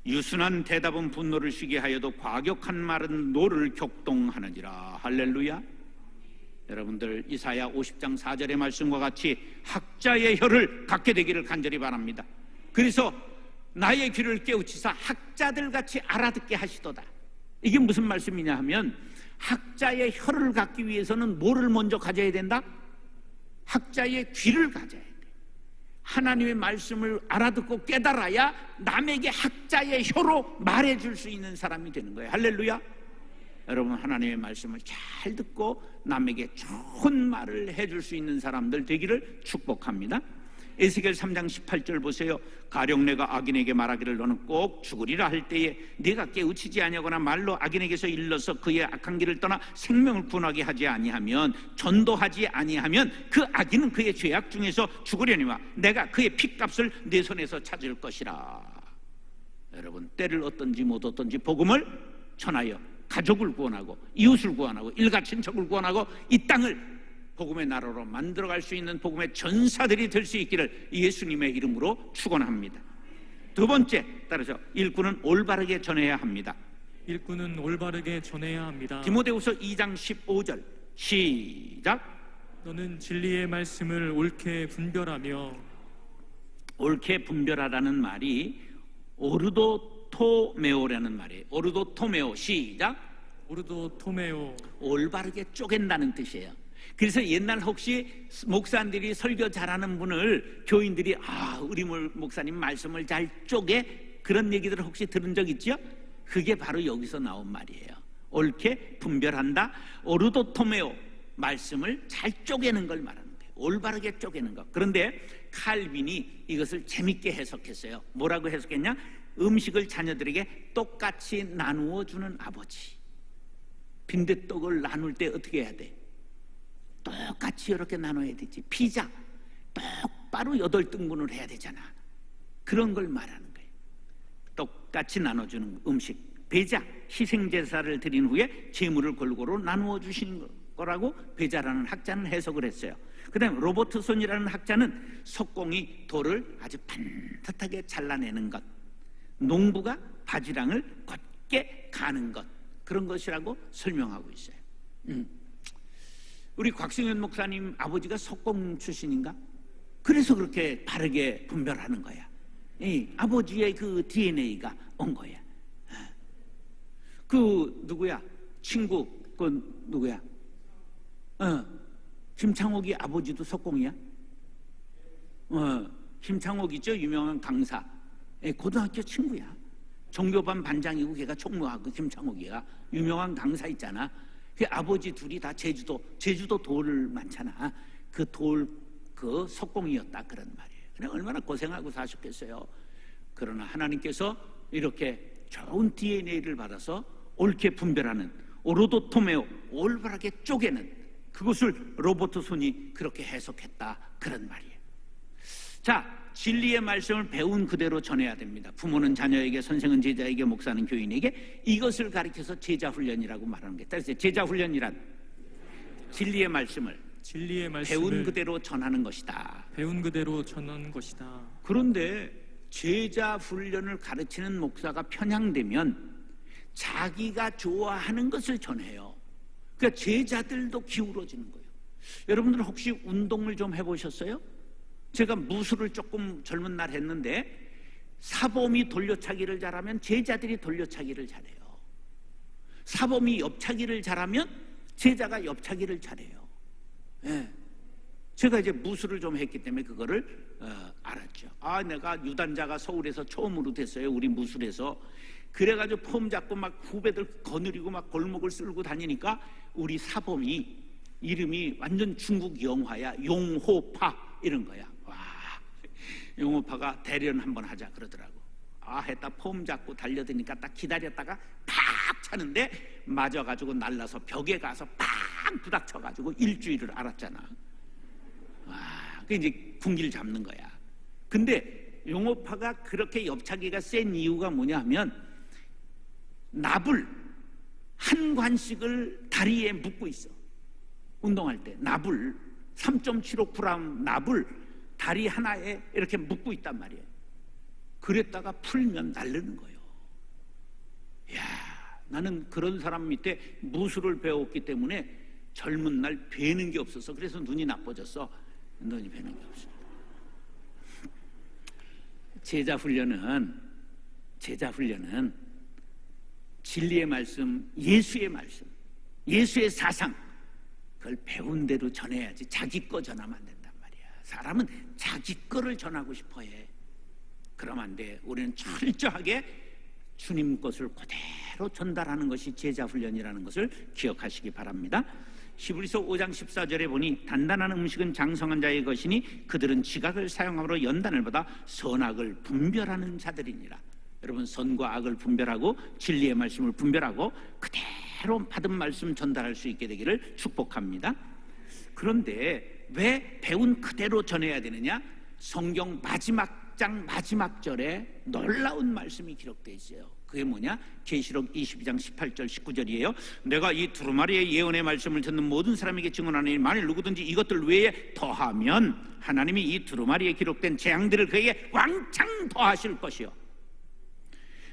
유순한 대답은 분노를 쉬게 하여도 과격한 말은 노를 격동하느니라. 할렐루야. 여러분들 이사야 50장 4절의 말씀과 같이 학자의 혀를 갖게 되기를 간절히 바랍니다. 그래서 나의 귀를 깨우치사 학자들 같이 알아듣게 하시도다. 이게 무슨 말씀이냐 하면 학자의 혀를 갖기 위해서는 뭐를 먼저 가져야 된다? 학자의 귀를 가져야 돼. 하나님의 말씀을 알아듣고 깨달아야 남에게 학자의 혀로 말해줄 수 있는 사람이 되는 거예요. 할렐루야. 여러분 하나님의 말씀을 잘 듣고 남에게 좋은 말을 해줄 수 있는 사람들 되기를 축복합니다. 에스겔 3장 18절 보세요. 가령 내가 악인에게 말하기를 너는 꼭 죽으리라 할 때에 네가 깨우치지 아니하거나 말로 악인에게서 일러서 그의 악한 길을 떠나 생명을 구원하게 하지 아니하면 전도하지 아니하면 그 악인은 그의 죄악 중에서 죽으려니와 내가 그의 핏값을 내 손에서 찾을 것이라. 여러분 때를 얻든지 못 얻든지 복음을 전하여 가족을 구원하고 이웃을 구원하고 일가 친척을 구원하고 이 땅을 복음의 나라로 만들어갈 수 있는 복음의 전사들이 될 수 있기를 예수님의 이름으로 축원합니다. 두 번째, 따라서 일꾼은 올바르게 전해야 합니다.
일꾼은 올바르게 전해야 합니다.
디모데후서 2장 15절 시작.
너는 진리의 말씀을 옳게 분별하며.
옳게 분별하라는 말이 오르도토메오라는 말이에요. 오르도토메오 시작.
오르도토메오.
올바르게 쪼갠다는 뜻이에요. 그래서 옛날 혹시 목사님들이 설교 잘하는 분을 교인들이 우리 목사님 말씀을 잘 쪼개 그런 얘기들을 혹시 들은 적 있죠? 그게 바로 여기서 나온 말이에요. 옳게 분별한다. 오르도토메오 말씀을 잘 쪼개는 걸 말하는 거예요. 올바르게 쪼개는 것. 그런데 칼빈이 이것을 재밌게 해석했어요. 뭐라고 해석했냐? 음식을 자녀들에게 똑같이 나누어 주는 아버지. 빈대떡을 나눌 때 어떻게 해야 돼? 똑같이 이렇게 나눠야 되지. 피자 똑바로 8등분을 해야 되잖아. 그런 걸 말하는 거예요. 똑같이 나눠주는 음식. 배자, 희생제사를 드린 후에 재물을 골고루 나누어 주시는 거라고 배자라는 학자는 해석을 했어요. 그 다음에 로버트손이라는 학자는 석공이 돌을 아주 반듯하게 잘라내는 것, 농부가 바지랑을 곧게 가는 것, 그런 것이라고 설명하고 있어요. 우리 곽승현 목사님 아버지가 석공 출신인가? 그래서 그렇게 바르게 분별하는 거야. 아버지의 그 DNA가 온 거야. 그 누구야? 친구 그 누구야? 김창옥이 아버지도 석공이야? 김창옥 있죠? 유명한 강사. 고등학교 친구야. 종교반 반장이고 걔가 총무하고 김창옥이가 유명한 강사 있잖아. 그 아버지 둘이 다 제주도 돌 많잖아. 그 돌 그 석공이었다 그런 말이에요. 그냥 얼마나 고생하고 사셨겠어요. 그러나 하나님께서 이렇게 좋은 DNA를 받아서 옳게 분별하는 오로도토메오 올바르게 쪼개는 그것을 로버트 손이 그렇게 해석했다, 그런 말이에요. 자, 진리의 말씀을 배운 그대로 전해야 됩니다. 부모는 자녀에게, 선생은 제자에게, 목사는 교인에게 이것을 가르쳐서 제자훈련이라고 말하는 게, 따라서 제자훈련이란 진리의 말씀을 배운 그대로 전하는 것이다.
배운 그대로 전하는 것이다.
그런데 제자훈련을 가르치는 목사가 편향되면 자기가 좋아하는 것을 전해요. 그러니까 제자들도 기울어지는 거예요. 여러분들 혹시 운동을 좀 해보셨어요? 제가 무술을 조금 젊은 날 했는데 사범이 돌려차기를 잘하면 제자들이 돌려차기를 잘해요. 사범이 옆차기를 잘하면 제자가 옆차기를 잘해요. 예. 제가 이제 무술을 좀 했기 때문에 그거를 알았죠. 아, 내가 유단자가 서울에서 처음으로 됐어요. 우리 무술에서. 그래가지고 폼 잡고 막 후배들 거느리고 막 골목을 쓸고 다니니까 우리 사범이 이름이 완전 중국 영화야. 용호파 이런 거야. 와, 용호파가 대련 한번 하자 그러더라고. 아, 했다 폼 잡고 달려드니까 딱 기다렸다가 팍 차는데 맞아가지고 날라서 벽에 가서 팍 부닥쳐가지고 일주일을 알았잖아. 와, 그 이제 군기를 잡는 거야. 근데 용호파가 그렇게 옆차기가 센 이유가 뭐냐 하면 납을 한 관씩을 다리에 묶고 있어. 운동할 때 납을 3.75g 납을 다리 하나에 이렇게 묶고 있단 말이에요. 그랬다가 풀면 날르는 거예요. 이야, 나는 그런 사람 밑에 무술을 배웠기 때문에 젊은 날 뵈는 게 없어서 그래서 눈이 나빠졌어. 눈이 뵈는 게 없어. 제자훈련은 진리의 말씀, 예수의 말씀, 예수의 사상, 그걸 배운 대로 전해야지 자기 거 전하면 안 된단 말이야. 사람은 자기 거를 전하고 싶어 해. 그러면 안 돼. 우리는 철저하게 주님 것을 그대로 전달하는 것이 제자훈련이라는 것을 기억하시기 바랍니다. 히브리서 5장 14절에 보니 단단한 음식은 장성한 자의 것이니 그들은 지각을 사용함으로 연단을 받아 선악을 분별하는 자들이니라. 여러분, 선과 악을 분별하고 진리의 말씀을 분별하고 그대로 받은 말씀 전달할 수 있게 되기를 축복합니다. 그런데 왜 배운 그대로 전해야 되느냐? 성경 마지막 장 마지막 절에 놀라운 말씀이 기록되어 있어요. 그게 뭐냐? 계시록 22장 18절 19절이에요. 내가 이 두루마리의 예언의 말씀을 듣는 모든 사람에게 증언하니 만일 누구든지 이것들 외에 더하면 하나님이 이 두루마리에 기록된 재앙들을 그에게 왕창 더하실 것이요.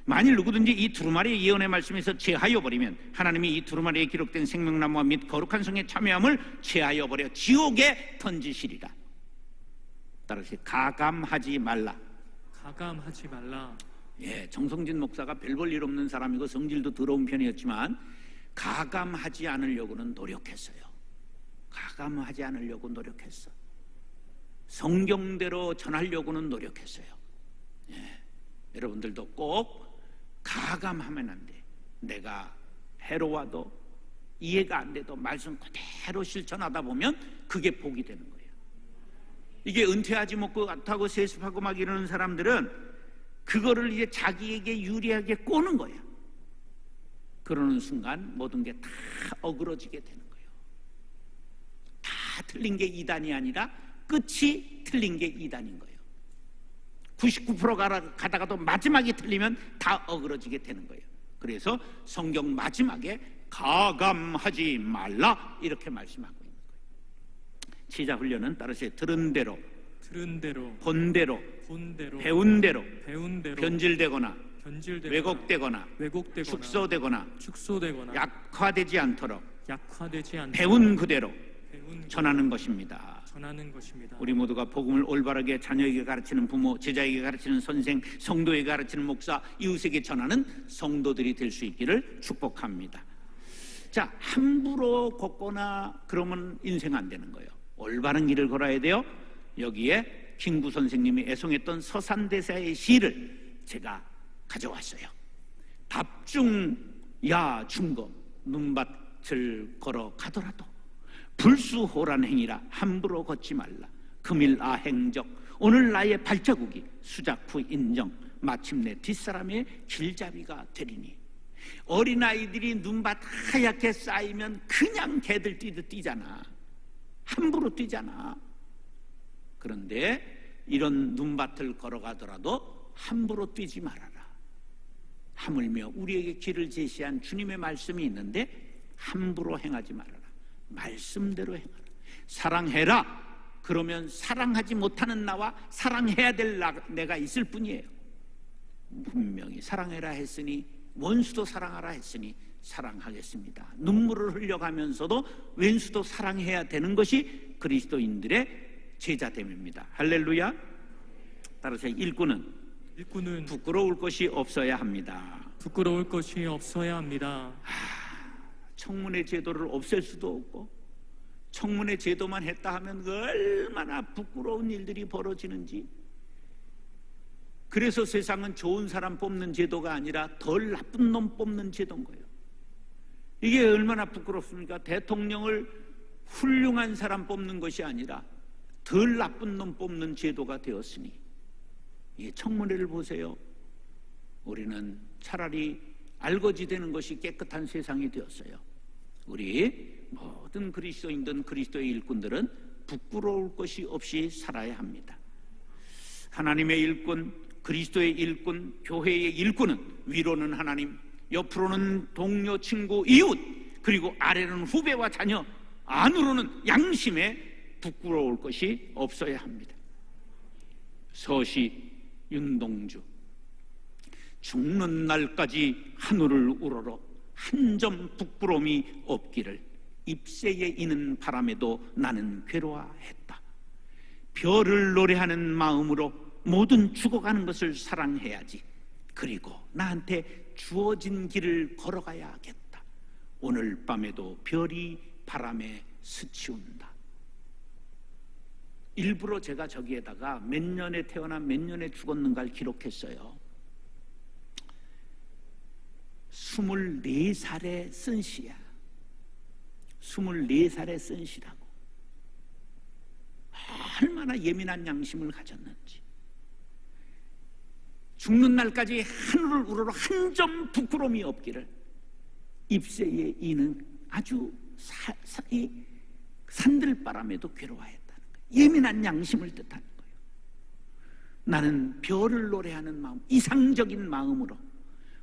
만일 누구든지 이 두루마리의 예언의 말씀에서 제하여 버리면 하나님이 이 두루마리에 기록된 생명나무와 및 거룩한 성의 참여함을 제하여 버려 지옥에 던지시리라. 따라서 가감하지 말라.
가감하지 말라.
예, 정성진 목사가 별 볼 일 없는 사람이고 성질도 더러운 편이었지만 가감하지 않으려고는 노력했어요. 가감하지 않으려고 노력했어. 성경대로 전하려고는 노력했어요. 예, 여러분들도 꼭 가감하면 안 돼. 내가 해로워도 이해가 안 돼도 말씀 그대로 실천하다 보면 그게 복이 되는 거예요. 이게 은퇴하지 못하고 세습하고 막 이러는 사람들은 그거를 이제 자기에게 유리하게 꼬는 거야. 그러는 순간 모든 게 다 어그러지게 되는 거예요. 다 틀린 게 2단이 아니라 끝이 틀린 게 2단인 거예요. 99% 가다가도 마지막에 틀리면 다 어그러지게 되는 거예요. 그래서 성경 마지막에 가감하지 말라 이렇게 말씀하고 있는 거예요. 제자훈련은 따라서 들은 대로, 본 대로, 배운 대로, 변질되거나 왜곡되거나 축소되거나 약화되지 않도록 배운 그대로 전하는 것입니다. 우리 모두가 복음을 올바르게 자녀에게 가르치는 부모, 제자에게 가르치는 선생, 성도에게 가르치는 목사, 이웃에게 전하는 성도들이 될 수 있기를 축복합니다. 자, 함부로 걷거나 그러면 인생 안 되는 거예요. 올바른 길을 걸어야 돼요. 여기에 김구 선생님이 애송했던 서산대사의 시를 제가 가져왔어요. 밥중야 중거 눈밭을 걸어 가더라도 불수호란 행위라 함부로 걷지 말라. 금일아 행적 오늘 나의 발자국이 수작후 인정 마침내 뒷사람의 길잡이가 되리니. 어린아이들이 눈밭 하얗게 쌓이면 그냥 개들 뛰듯 뛰잖아. 함부로 뛰잖아. 그런데 이런 눈밭을 걸어가더라도 함부로 뛰지 말아라. 하물며 우리에게 길을 제시한 주님의 말씀이 있는데 함부로 행하지 말아라. 말씀대로 행하라. 사랑해라. 그러면 사랑하지 못하는 나와 사랑해야 될 내가 있을 뿐이에요. 분명히 사랑해라 했으니, 원수도 사랑하라 했으니 사랑하겠습니다. 눈물을 흘려가면서도 왼수도 사랑해야 되는 것이 그리스도인들의 제자됨입니다. 할렐루야. 따라서 일꾼은 부끄러울 것이 없어야 합니다.
부끄러울 것이 없어야 합니다.
청문회 제도를 없앨 수도 없고, 청문회 제도만 했다 하면 얼마나 부끄러운 일들이 벌어지는지. 그래서 세상은 좋은 사람 뽑는 제도가 아니라 덜 나쁜 놈 뽑는 제도인 거예요. 이게 얼마나 부끄럽습니까? 대통령을 훌륭한 사람 뽑는 것이 아니라 덜 나쁜 놈 뽑는 제도가 되었으니, 이 청문회를 보세요. 우리는 차라리 알거지되는 것이 깨끗한 세상이 되었어요. 우리 모든 그리스도인든 그리스도의 일꾼들은 부끄러울 것이 없이 살아야 합니다. 하나님의 일꾼, 그리스도의 일꾼, 교회의 일꾼은 위로는 하나님, 옆으로는 동료, 친구, 이웃, 그리고 아래로는 후배와 자녀, 안으로는 양심에 부끄러울 것이 없어야 합니다. 서시 윤동주, 죽는 날까지 하늘을 우러러 한 점 부끄러움이 없기를 잎새에 이는 바람에도 나는 괴로워했다. 별을 노래하는 마음으로 모든 죽어가는 것을 사랑해야지. 그리고 나한테 주어진 길을 걸어가야겠다. 오늘 밤에도 별이 바람에 스치운다. 일부러 제가 저기에다가 몇 년에 태어나 몇 년에 죽었는가를 기록했어요. 24살에 쓴 시야. 24살에 쓴 시라고. 얼마나 예민한 양심을 가졌는지. 죽는 날까지 하늘을 우러러 한 점 부끄러움이 없기를 잎새에 이는 아주 산들바람에도 괴로워했다는 거예요. 예민한 양심을 뜻하는 거예요. 나는 별을 노래하는 마음, 이상적인 마음으로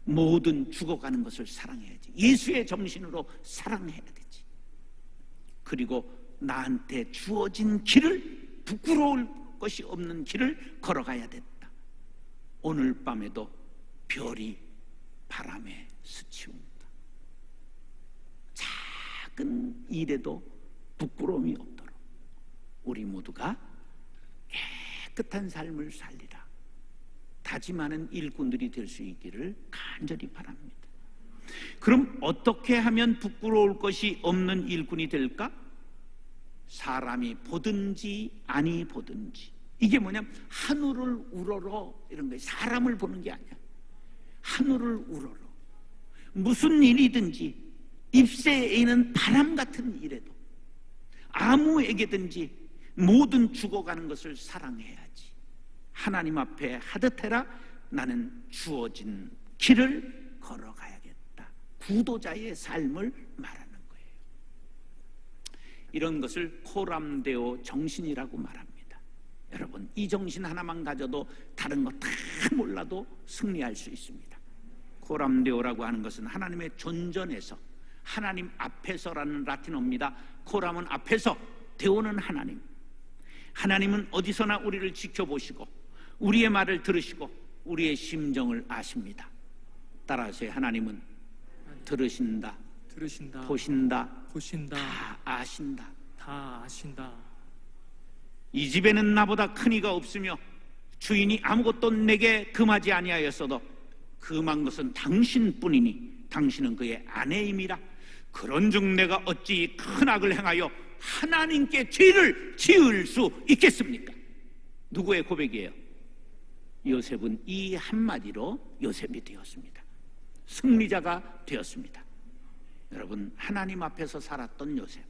모든 죽어가는 것을 사랑해야지. 예수의 정신으로 사랑해야 되지. 그리고 나한테 주어진 길을, 부끄러울 것이 없는 길을 걸어가야 됐다. 오늘 밤에도 별이 바람에 스치운다. 작은 일에도 부끄러움이 없도록 우리 모두가 깨끗한 삶을 살리라 다짐하는 일꾼들이 될 수 있기를 간절히 바랍니다. 그럼 어떻게 하면 부끄러울 것이 없는 일꾼이 될까? 사람이 보든지 아니 보든지. 이게 뭐냐면 하늘을 우러러 이런 거예요. 사람을 보는 게 아니야. 하늘을 우러러 무슨 일이든지 잎새에 있는 바람 같은 일에도 아무에게든지 모든 죽어가는 것을 사랑해야지. 하나님 앞에 하듯 해라. 나는 주어진 길을 걸어가야겠다. 구도자의 삶을 말하는 거예요. 이런 것을 코람데오 정신이라고 말합니다. 여러분, 이 정신 하나만 가져도 다른 거 다 몰라도 승리할 수 있습니다. 코람데오라고 하는 것은 하나님의 존전에서, 하나님 앞에서라는 라틴어입니다. 코람은 앞에서, 데오는 하나님. 하나님은 어디서나 우리를 지켜보시고 우리의 말을 들으시고 우리의 심정을 아십니다. 따라서 하나님은 들으신다, 보신다, 다 아신다.
다 아신다.
이 집에는 나보다 큰 이가 없으며 주인이 아무것도 내게 금하지 아니하였어도 금한 것은 당신뿐이니 당신은 그의 아내임이라. 그런즉 내가 어찌 큰 악을 행하여 하나님께 죄를 지을 수 있겠습니까? 누구의 고백이에요? 요셉은 이 한마디로 요셉이 되었습니다. 승리자가 되었습니다. 여러분, 하나님 앞에서 살았던 요셉,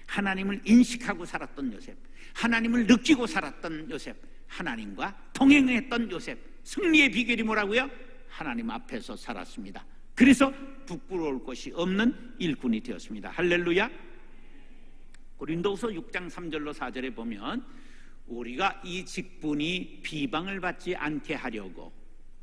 하나님을 인식하고 살았던 요셉, 하나님을 느끼고 살았던 요셉, 하나님과 동행했던 요셉, 승리의 비결이 뭐라고요? 하나님 앞에서 살았습니다. 그래서 부끄러울 것이 없는 일꾼이 되었습니다. 할렐루야. 고린도후서 6장 3절로 4절에 보면 우리가 이 직분이 비방을 받지 않게 하려고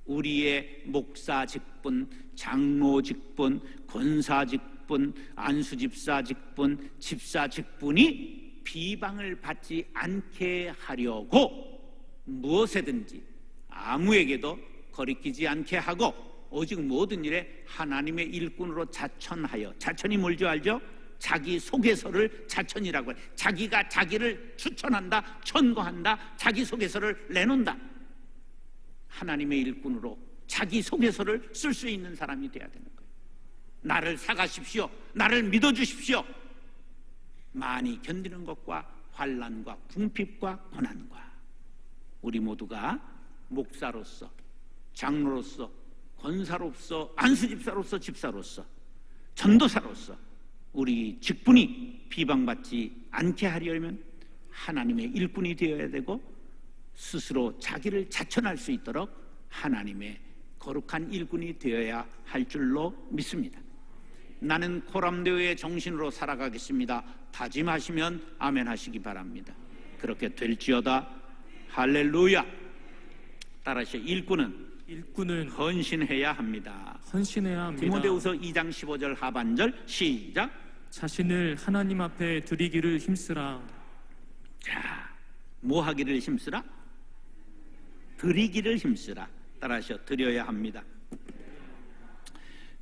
우리의 목사 직분, 장로 직분, 권사 직분, 안수집사 직분, 집사 직분이 비방을 받지 않게 하려고 무엇에든지 아무에게도 거리끼지 않게 하고 오직 모든 일에 하나님의 일꾼으로 자천하여, 자천이 뭔지 알죠? 자기 소개서를 자천이라고 해요. 자기가 자기를 추천한다, 천거한다, 자기 소개서를 내놓는다. 하나님의 일꾼으로 자기 소개서를 쓸 수 있는 사람이 돼야 되는 거예요. 나를 사가십시오, 나를 믿어주십시오. 많이 견디는 것과 환난과 궁핍과 고난과 우리 모두가 목사로서, 장로로서, 권사로서, 안수집사로서, 집사로서, 전도사로서 우리 직분이 비방받지 않게 하려면 하나님의 일꾼이 되어야 되고 스스로 자기를 자천할 수 있도록 하나님의 거룩한 일꾼이 되어야 할 줄로 믿습니다. 나는 코람데오의 정신으로 살아가겠습니다. 다짐하시면 아멘 하시기 바랍니다. 그렇게 될지어다. 할렐루야. 따라하시오. 일꾼은 헌신해야 합니다.
헌신해야 합니다.
디모데후서 2장 15절 하반절 시작.
자신을 하나님 앞에 드리기를 힘쓰라.
자, 뭐 하기를 힘쓰라? 드리기를 힘쓰라. 따라하시오. 드려야 합니다.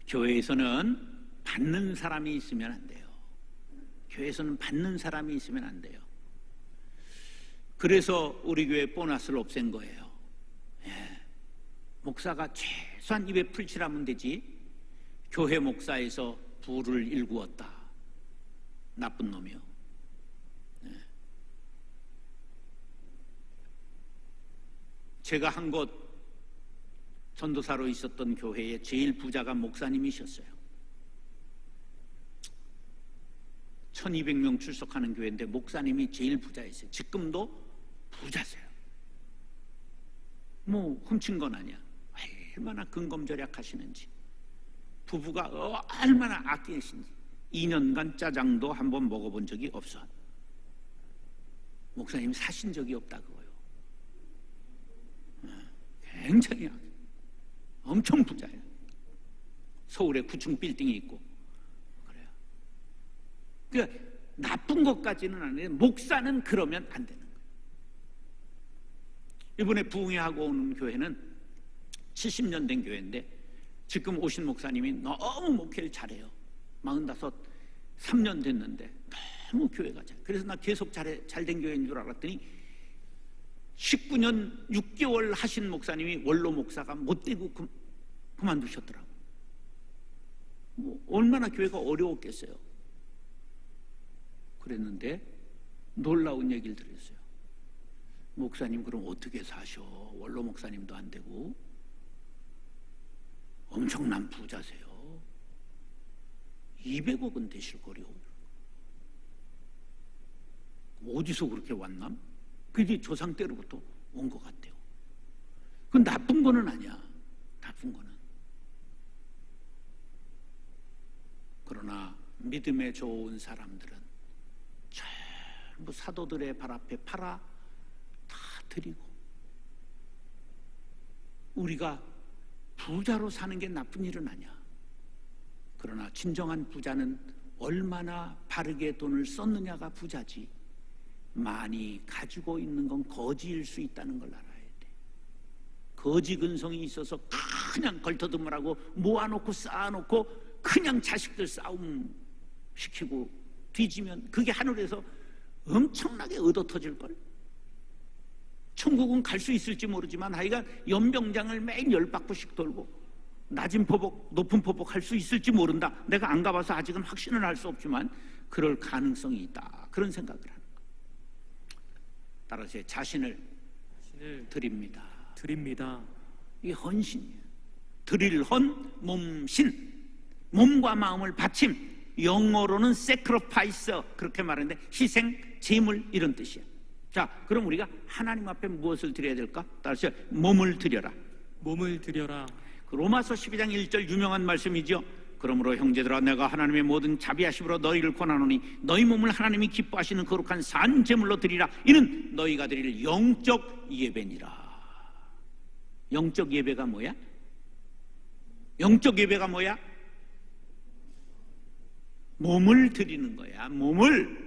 교회에서는 받는 사람이 있으면 안 돼요. 교회에서는 받는 사람이 있으면 안 돼요. 그래서 우리 교회 보너스를 없앤 거예요. 목사가 최소한 입에 풀칠하면 되지 교회 목사에서 부를 일구었다. 나쁜 놈이요. 제가 한 곳 전도사로 있었던 교회에 제일 부자가 목사님이셨어요. 1200명 출석하는 교회인데 목사님이 제일 부자였어요. 지금도 부자세요. 뭐 훔친 건 아니야. 얼마나 근검절약 하시는지, 부부가 얼마나 아끼신지 2년간 짜장도 한번 먹어본 적이 없어. 목사님이 사신 적이 없다 그거요. 굉장히 엄청 부자예요. 서울에 9층 빌딩이 있고 그래요. 그러니까 나쁜 것까지는 아닌데 목사는 그러면 안 되는 거예요. 이번에 부흥회하고 오는 교회는 70년 된 교회인데 지금 오신 목사님이 너무 목회를 잘해요. 45, 3년 됐는데 너무 교회가 잘. 그래서 나 계속 잘된 교회인 줄 알았더니 19년 6개월 하신 목사님이 원로 목사가 못되고 그만두셨더라고. 뭐 얼마나 교회가 어려웠겠어요. 그랬는데 놀라운 얘기를 들었어요. 목사님 그럼 어떻게 사셔? 원로 목사님도 안 되고 엄청난 부자세요. 200억은 되실 거려. 어디서 그렇게 왔나? 그게 조상 때로부터 온 것 같아요. 그건 나쁜 거는 아니야. 나쁜 거는. 그러나 믿음에 좋은 사람들은 전부 사도들의 발 앞에 팔아 다 드리고, 우리가 부자로 사는 게 나쁜 일은 아니야. 그러나 진정한 부자는 얼마나 바르게 돈을 썼느냐가 부자지, 많이 가지고 있는 건 거지일 수 있다는 걸 알아야 돼. 거지 근성이 있어서 그냥 걸터듬으라고 모아놓고 쌓아놓고 그냥 자식들 싸움 시키고 뒤지면 그게 하늘에서 엄청나게 얻어터질걸. 천국은 갈 수 있을지 모르지만 하여간 연병장을 매일 10바퀴씩 돌고 낮은 포복 높은 포복 할 수 있을지 모른다. 내가 안 가봐서 아직은 확신은 할 수 없지만 그럴 가능성이 있다. 그런 생각을 하는 거. 따라서 자신을 드립니다. 이게 헌신이에요. 드릴 헌, 몸신. 몸과 마음을 바침. 영어로는 sacrifice 그렇게 말하는데 희생, 제물 이런 뜻이야. 자, 그럼 우리가 하나님 앞에 무엇을 드려야 될까? 따라서 몸을 드려라. 그 로마서 12장 1절 유명한 말씀이죠. 그러므로 형제들아 내가 하나님의 모든 자비하심으로 너희를 권하노니 너희 몸을 하나님이 기뻐하시는 거룩한 산 제물로 드리라. 이는 너희가 드릴 영적 예배니라. 영적 예배가 뭐야? 영적 예배가 뭐야? 몸을 드리는 거야. 몸을.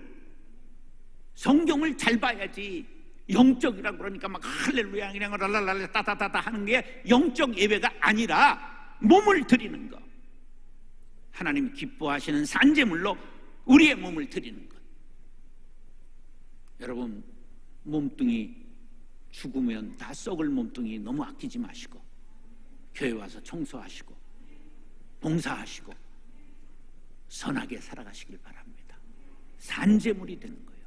성경을 잘 봐야지. 영적이라고 그러니까 막 할렐루야 그냥 랄랄랄라 따다다다 하는 게 영적 예배가 아니라 몸을 드리는 거. 하나님이 기뻐하시는 산제물로 우리의 몸을 드리는 것. 여러분, 몸뚱이 죽으면 다 썩을 몸뚱이 너무 아끼지 마시고 교회 와서 청소하시고 봉사하시고 선하게 살아가시길 바랍니다. 산제물이 되는 거예요.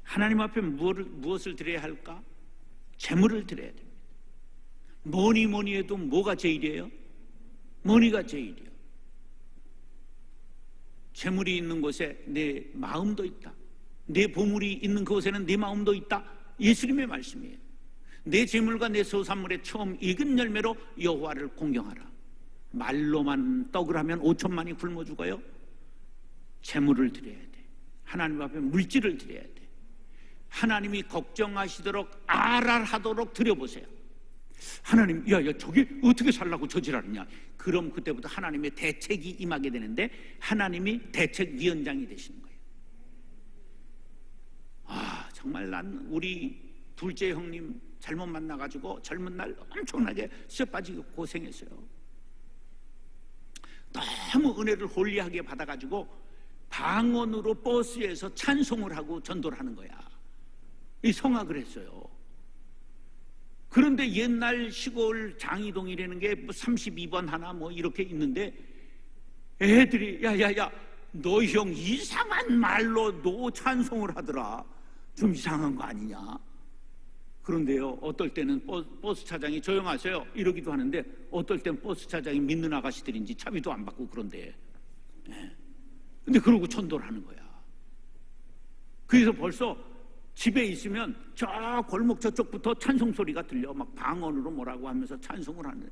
하나님 앞에 무엇을 드려야 할까? 제물을 드려야 됩니다. 뭐니 해도 뭐가 제일이에요? 머니가 제일이요. 재물이 있는 곳에 내 마음도 있다. 내 보물이 있는 그곳에는 내 마음도 있다. 예수님의 말씀이에요. 내 재물과 내 소산물의 처음 익은 열매로 여호와를 공경하라. 말로만 떡을 하면 5천만이 굶어 죽어요. 재물을 드려야 돼. 하나님 앞에 물질을 드려야 돼. 하나님이 걱정하시도록 알알하도록 드려보세요. 하나님, 야 저게 어떻게 살라고 저지랄이냐. 그럼 그때부터 하나님의 대책이 임하게 되는데 하나님이 대책위원장이 되시는 거예요. 정말 난 우리 둘째 형님 잘못 만나가지고 젊은 날 엄청나게 쇠 빠지고 고생했어요. 너무 은혜를 홀리하게 받아가지고 방언으로 버스에서 찬송을 하고 전도를 하는 거야. 이 성악을 했어요. 그런데 옛날 시골 장이동이라는 게 뭐 32번 하나 뭐 이렇게 있는데 애들이 야야야 너 형 이상한 말로 너 찬송을 하더라. 좀 이상한 거 아니냐. 그런데요 어떨 때는 버스 차장이 조용하세요 이러기도 하는데 어떨 때는 버스 차장이 믿는 아가씨들인지 차비도 안 받고 그런데 근데 그러고 전도를 하는 거야. 그래서 벌써 집에 있으면 저 골목 저쪽부터 찬송 소리가 들려. 막 방언으로 뭐라고 하면서 찬송을 하는.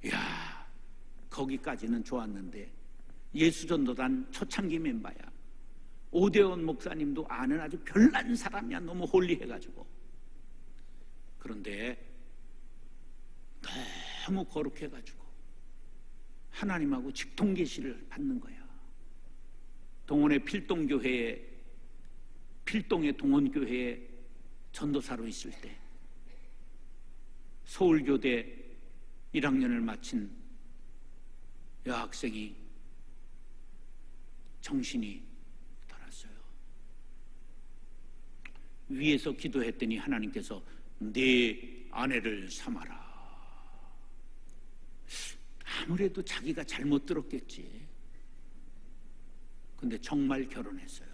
이야, 거기까지는 좋았는데 예수전도단 초창기 멤버야. 오대원 목사님도 아는 아주 별난 사람이야. 너무 홀리해가지고. 그런데 너무 거룩해가지고 하나님하고 직통계시를 받는 거야. 동원의 필동의 동원교회에 전도사로 있을 때 서울교대 1학년을 마친 여학생이 정신이 돌았어요. 위에서 기도했더니 하나님께서 네 아내를 삼아라. 아무래도 자기가 잘못 들었겠지. 근데 정말 결혼했어요.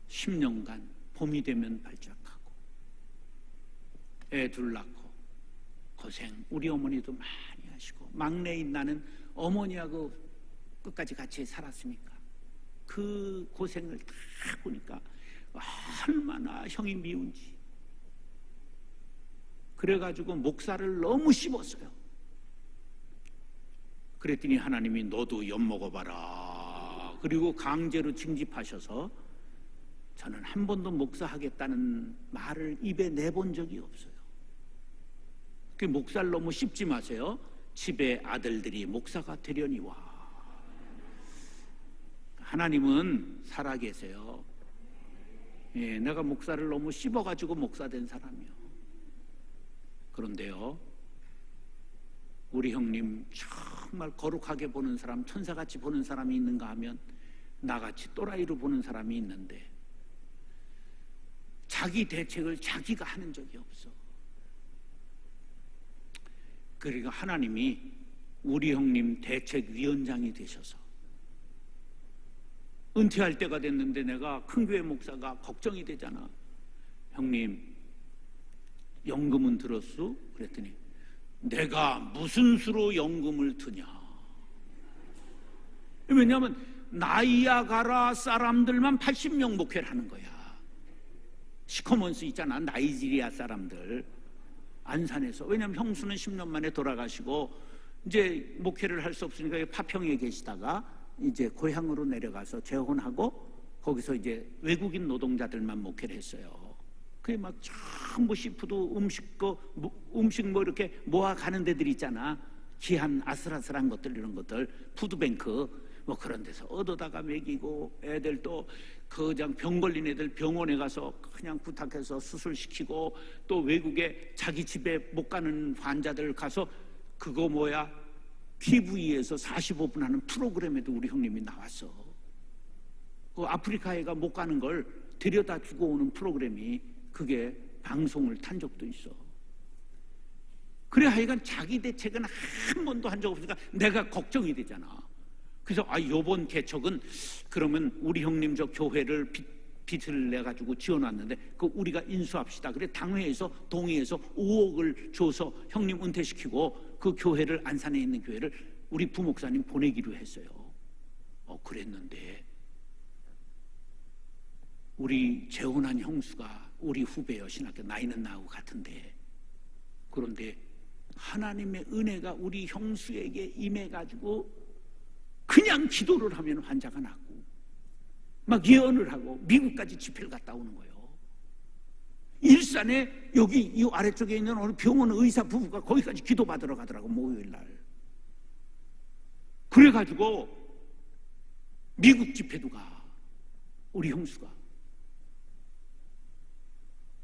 10년간 봄이 되면 발작하고 애 둘 낳고 고생 우리 어머니도 많이 하시고 막내인 나는 어머니하고 끝까지 같이 살았으니까 그 고생을 다 보니까 얼마나 형이 미운지. 그래가지고 목살을 너무 씹었어요. 그랬더니 하나님이 너도 엿먹어봐라. 그리고 강제로 징집하셔서 저는 한 번도 목사하겠다는 말을 입에 내본 적이 없어요. 그 목사를 너무 씹지 마세요. 집에 아들들이 목사가 되려니와. 하나님은 살아계세요. 예, 내가 목사를 너무 씹어가지고 목사된 사람이요. 그런데요, 우리 형님 정말 거룩하게 보는 사람, 천사같이 보는 사람이 있는가 하면 나같이 또라이로 보는 사람이 있는데 자기 대책을 자기가 하는 적이 없어. 그러니까 하나님이 우리 형님 대책위원장이 되셔서 은퇴할 때가 됐는데 내가 큰 교회 목사가 걱정이 되잖아. 형님 연금은 들었어? 그랬더니 내가 무슨 수로 연금을 드냐. 왜냐하면 나이아가라 사람들만 80명 목회를 하는 거야. 시커먼스 있잖아. 나이지리아 사람들 안산에서. 왜냐하면 형수는 10년 만에 돌아가시고 이제 목회를 할 수 없으니까 파평에 계시다가 이제 고향으로 내려가서 재혼하고 거기서 이제 외국인 노동자들만 목회를 했어요. 그게 막 전부 시푸드 음식 뭐 이렇게 모아가는 데들 있잖아. 귀한 아슬아슬한 것들, 이런 것들, 푸드뱅크 뭐 그런 데서 얻어다가 먹이고, 애들 또 그냥 병 걸린 애들 병원에 가서 그냥 부탁해서 수술시키고, 또 외국에 자기 집에 못 가는 환자들 가서 그거 뭐야 TV에서 45분 하는 프로그램에도 우리 형님이 나왔어. 그 아프리카에가 못 가는 걸 데려다 주고 오는 프로그램이 그게 방송을 탄 적도 있어. 그래 하여간 자기 대책은 한 번도 한 적 없으니까 내가 걱정이 되잖아. 그래서 요번 개척은 그러면 우리 형님 저 교회를 빚을 내가지고 지어놨는데 그 우리가 인수합시다. 그래 당회에서 동의해서 5억을 줘서 형님 은퇴시키고 그 교회를, 안산에 있는 교회를 우리 부목사님 보내기로 했어요. 그랬는데 우리 재혼한 형수가 우리 후배여, 신학교 나이는 나하고 같은데, 그런데 하나님의 은혜가 우리 형수에게 임해가지고 그냥 기도를 하면 환자가 낫고 막 예언을 하고 미국까지 집회를 갔다 오는 거예요. 일산에 여기 이 아래쪽에 있는 어느 병원 의사 부부가 거기까지 기도 받으러 가더라고, 목요일날. 그래가지고 미국 집회도 가, 우리 형수가.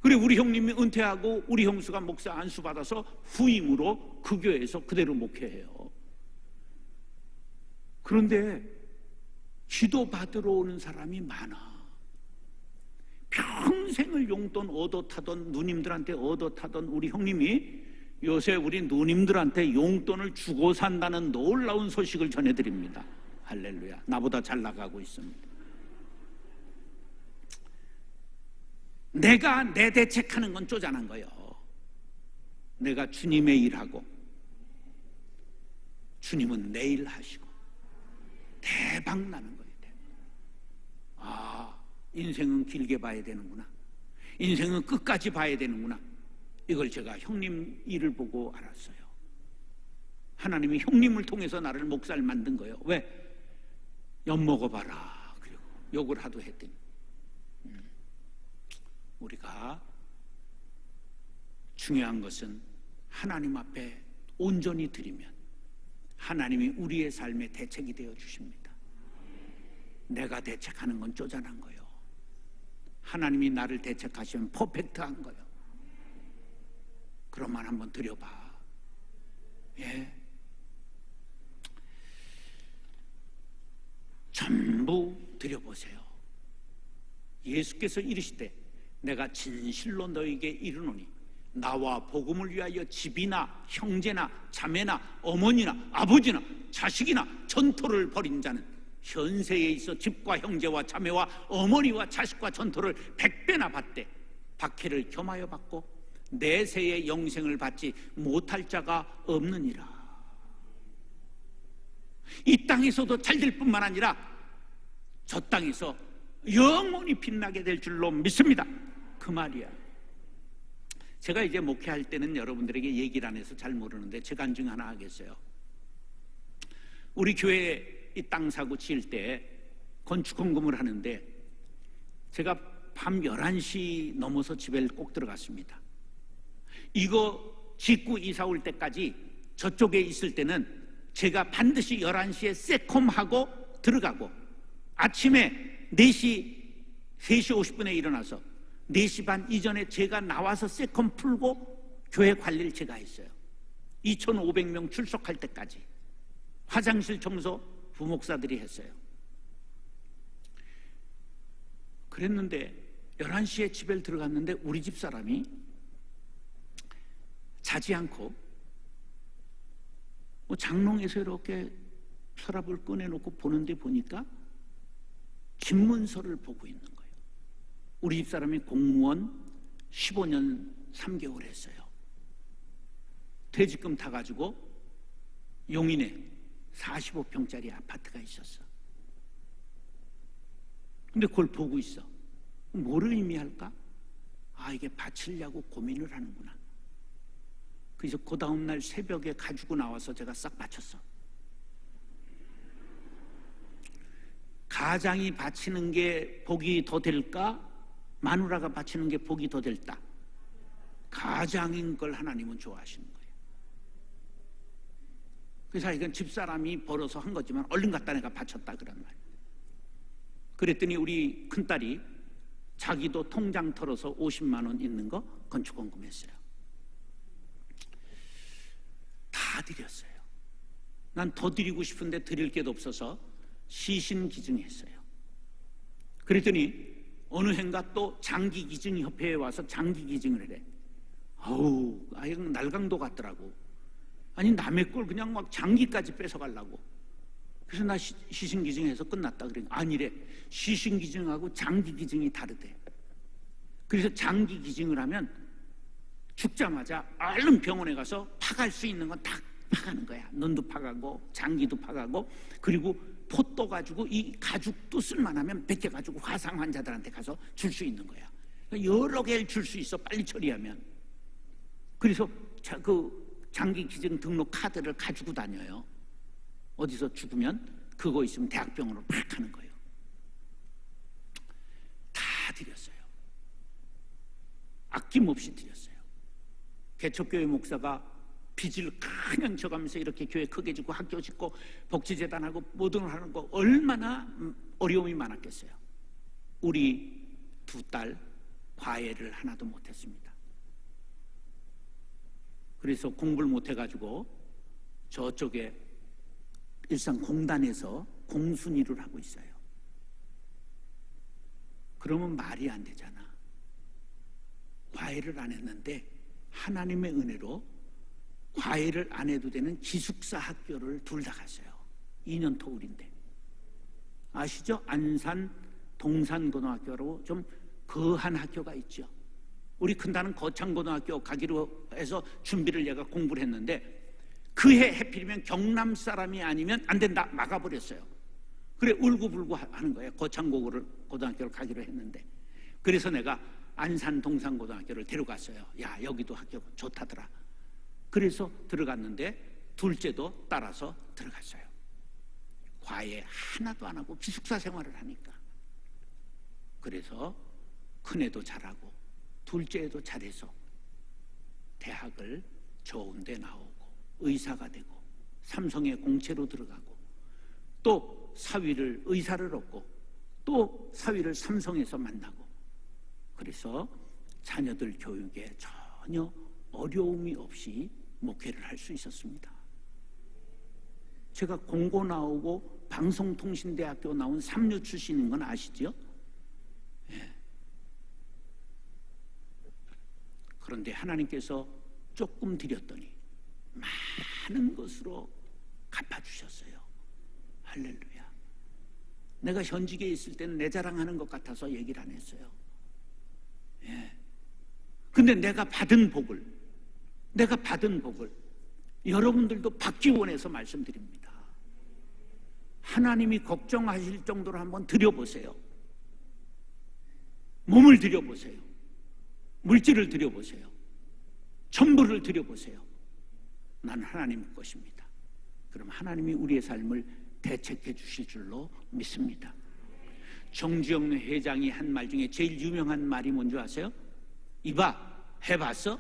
그래 우리 형님이 은퇴하고 우리 형수가 목사 안수 받아서 후임으로 그 교회에서 그대로 목회해요. 그런데 기도 받으러 오는 사람이 많아. 평생을 용돈 얻어 타던, 누님들한테 얻어 타던 우리 형님이 요새 우리 누님들한테 용돈을 주고 산다는 놀라운 소식을 전해드립니다. 할렐루야. 나보다 잘 나가고 있습니다. 내가 내 대책하는 건 쪼잔한 거예요. 내가 주님의 일하고 주님은 내 일 하시고 대박 나는 거예요. 인생은 길게 봐야 되는구나. 인생은 끝까지 봐야 되는구나. 이걸 제가 형님 일을 보고 알았어요. 하나님이 형님을 통해서 나를 목사를 만든 거예요. 왜? 엿먹어봐라. 그리고 욕을 하도 했더니 우리가 중요한 것은 하나님 앞에 온전히 드리면 하나님이 우리의 삶에 대책이 되어 주십니다. 내가 대책하는 건 쪼잔한 거예요. 하나님이 나를 대책하시면 퍼펙트한 거예요. 그런만 한번 드려봐. 예. 전부 드려보세요. 예수께서 이르시되 내가 진실로 너에게 이르노니 나와 복음을 위하여 집이나 형제나 자매나 어머니나 아버지나 자식이나 전토를 벌인 자는 현세에 있어 집과 형제와 자매와 어머니와 자식과 전토를 100배나 받되 박해를 겸하여 받고 내세의 영생을 받지 못할 자가 없느니라. 이 땅에서도 잘 될 뿐만 아니라 저 땅에서 영원히 빛나게 될 줄로 믿습니다. 그 말이야. 제가 이제 목회할 때는 여러분들에게 얘기를 안 해서 잘 모르는데 제가 안중 하나 하겠어요. 우리 교회 이 땅 사고 지을 때 건축 헌금을 하는데 제가 밤 11시 넘어서 집에 꼭 들어갔습니다. 이거 짓고 이사 올 때까지 저쪽에 있을 때는 제가 반드시 11시에 세콤하고 들어가고 아침에 3시 50분에 일어나서 4시 반 이전에 제가 나와서 세콤 풀고 교회 관리를 제가 했어요. 2,500명 출석할 때까지. 화장실 청소 부목사들이 했어요. 그랬는데 11시에 집에 들어갔는데 우리 집 사람이 자지 않고 장롱에서 이렇게 서랍을 꺼내놓고 보는데 보니까 집문서를 보고 있는 거예요. 우리 집 사람이 공무원 15년 3개월 했어요. 퇴직금 타가지고 용인에 45평짜리 아파트가 있었어. 근데 그걸 보고 있어. 뭐를 의미할까? 이게 바치려고 고민을 하는구나. 그래서 그 다음날 새벽에 가지고 나와서 제가 싹 바쳤어. 가장이 바치는 게 복이 더 될까? 마누라가 바치는 게 복이 더 될까? 가장인 걸 하나님은 좋아하시는 거예요. 그래서 이건 집사람이 벌어서 한 거지만 얼른 갖다 내가 바쳤다 그런 말이에요. 그랬더니 우리 큰딸이 자기도 통장 털어서 50만 원 있는 거 건축원금했어요. 다 드렸어요. 난 더 드리고 싶은데 드릴 게도 없어서 시신기증했어요. 그랬더니 어느 해인가 또 장기기증협회에 와서 장기기증을 해. 아우, 날강도 같더라고. 아니 남의 걸 그냥 막 장기까지 뺏어가려고. 그래서 나 시신기증해서 끝났다 그래. 아니래. 시신기증하고 장기기증이 다르대. 그래서 장기기증을 하면 죽자마자 얼른 병원에 가서 파갈 수 있는 건 다 파가는 거야. 눈도 파가고 장기도 파가고, 그리고 포 가지고 이 가죽도 쓸만하면 벗겨가지고 화상 환자들한테 가서 줄 수 있는 거야. 여러 개를 줄 수 있어, 빨리 처리하면. 그래서 그 장기기증 등록 카드를 가지고 다녀요. 어디서 죽으면 그거 있으면 대학병원으로 팍 하는 거예요. 다 드렸어요. 아낌없이 드렸어요. 개척교회 목사가 빚을 그냥 져가면서 이렇게 교회 크게 짓고 학교 짓고 복지재단하고 모든 걸 하는 거 얼마나 어려움이 많았겠어요. 우리 두 딸 과외를 하나도 못했습니다. 그래서 공부를 못해가지고 저쪽에 일산공단에서 공순위를 하고 있어요. 그러면 말이 안 되잖아. 과외를 안 했는데 하나님의 은혜로 과외를 안 해도 되는 기숙사 학교를 둘 다 갔어요. 2년 터울인데. 아시죠? 안산 동산고등학교로 좀 거한 학교가 있죠. 우리 큰딸은 거창고등학교 가기로 해서 준비를 얘가 공부를 했는데 그 해 해필이면 경남 사람이 아니면 안 된다 막아버렸어요. 그래 울고불고 하는 거예요. 거창고등학교를 가기로 했는데. 그래서 내가 안산 동산고등학교를 데려갔어요. 야, 여기도 학교 좋다더라. 그래서 들어갔는데 둘째도 따라서 들어갔어요. 과외 하나도 안 하고 기숙사 생활을 하니까. 그래서 큰애도 잘하고 둘째도 잘해서 대학을 좋은 데 나오고 의사가 되고 삼성의 공채로 들어가고 또 사위를 의사를 얻고 또 사위를 삼성에서 만나고, 그래서 자녀들 교육에 전혀 어려움이 없이 목회를 할 수 있었습니다. 제가 공고 나오고 방송통신대학교 나온 3류 출신인 건 아시죠? 예. 그런데 하나님께서 조금 드렸더니 많은 것으로 갚아주셨어요. 할렐루야. 내가 현직에 있을 때는 내 자랑하는 것 같아서 얘기를 안 했어요. 예. 근데 내가 받은 복을 여러분들도 받기 원해서 말씀드립니다. 하나님이 걱정하실 정도로 한번 드려보세요. 몸을 드려보세요. 물질을 드려보세요. 전부를 드려보세요. 나는 하나님 것입니다. 그럼 하나님이 우리의 삶을 대책해 주실 줄로 믿습니다. 정주영 회장이 한 말 중에 제일 유명한 말이 뭔지 아세요? 이봐, 해봤어?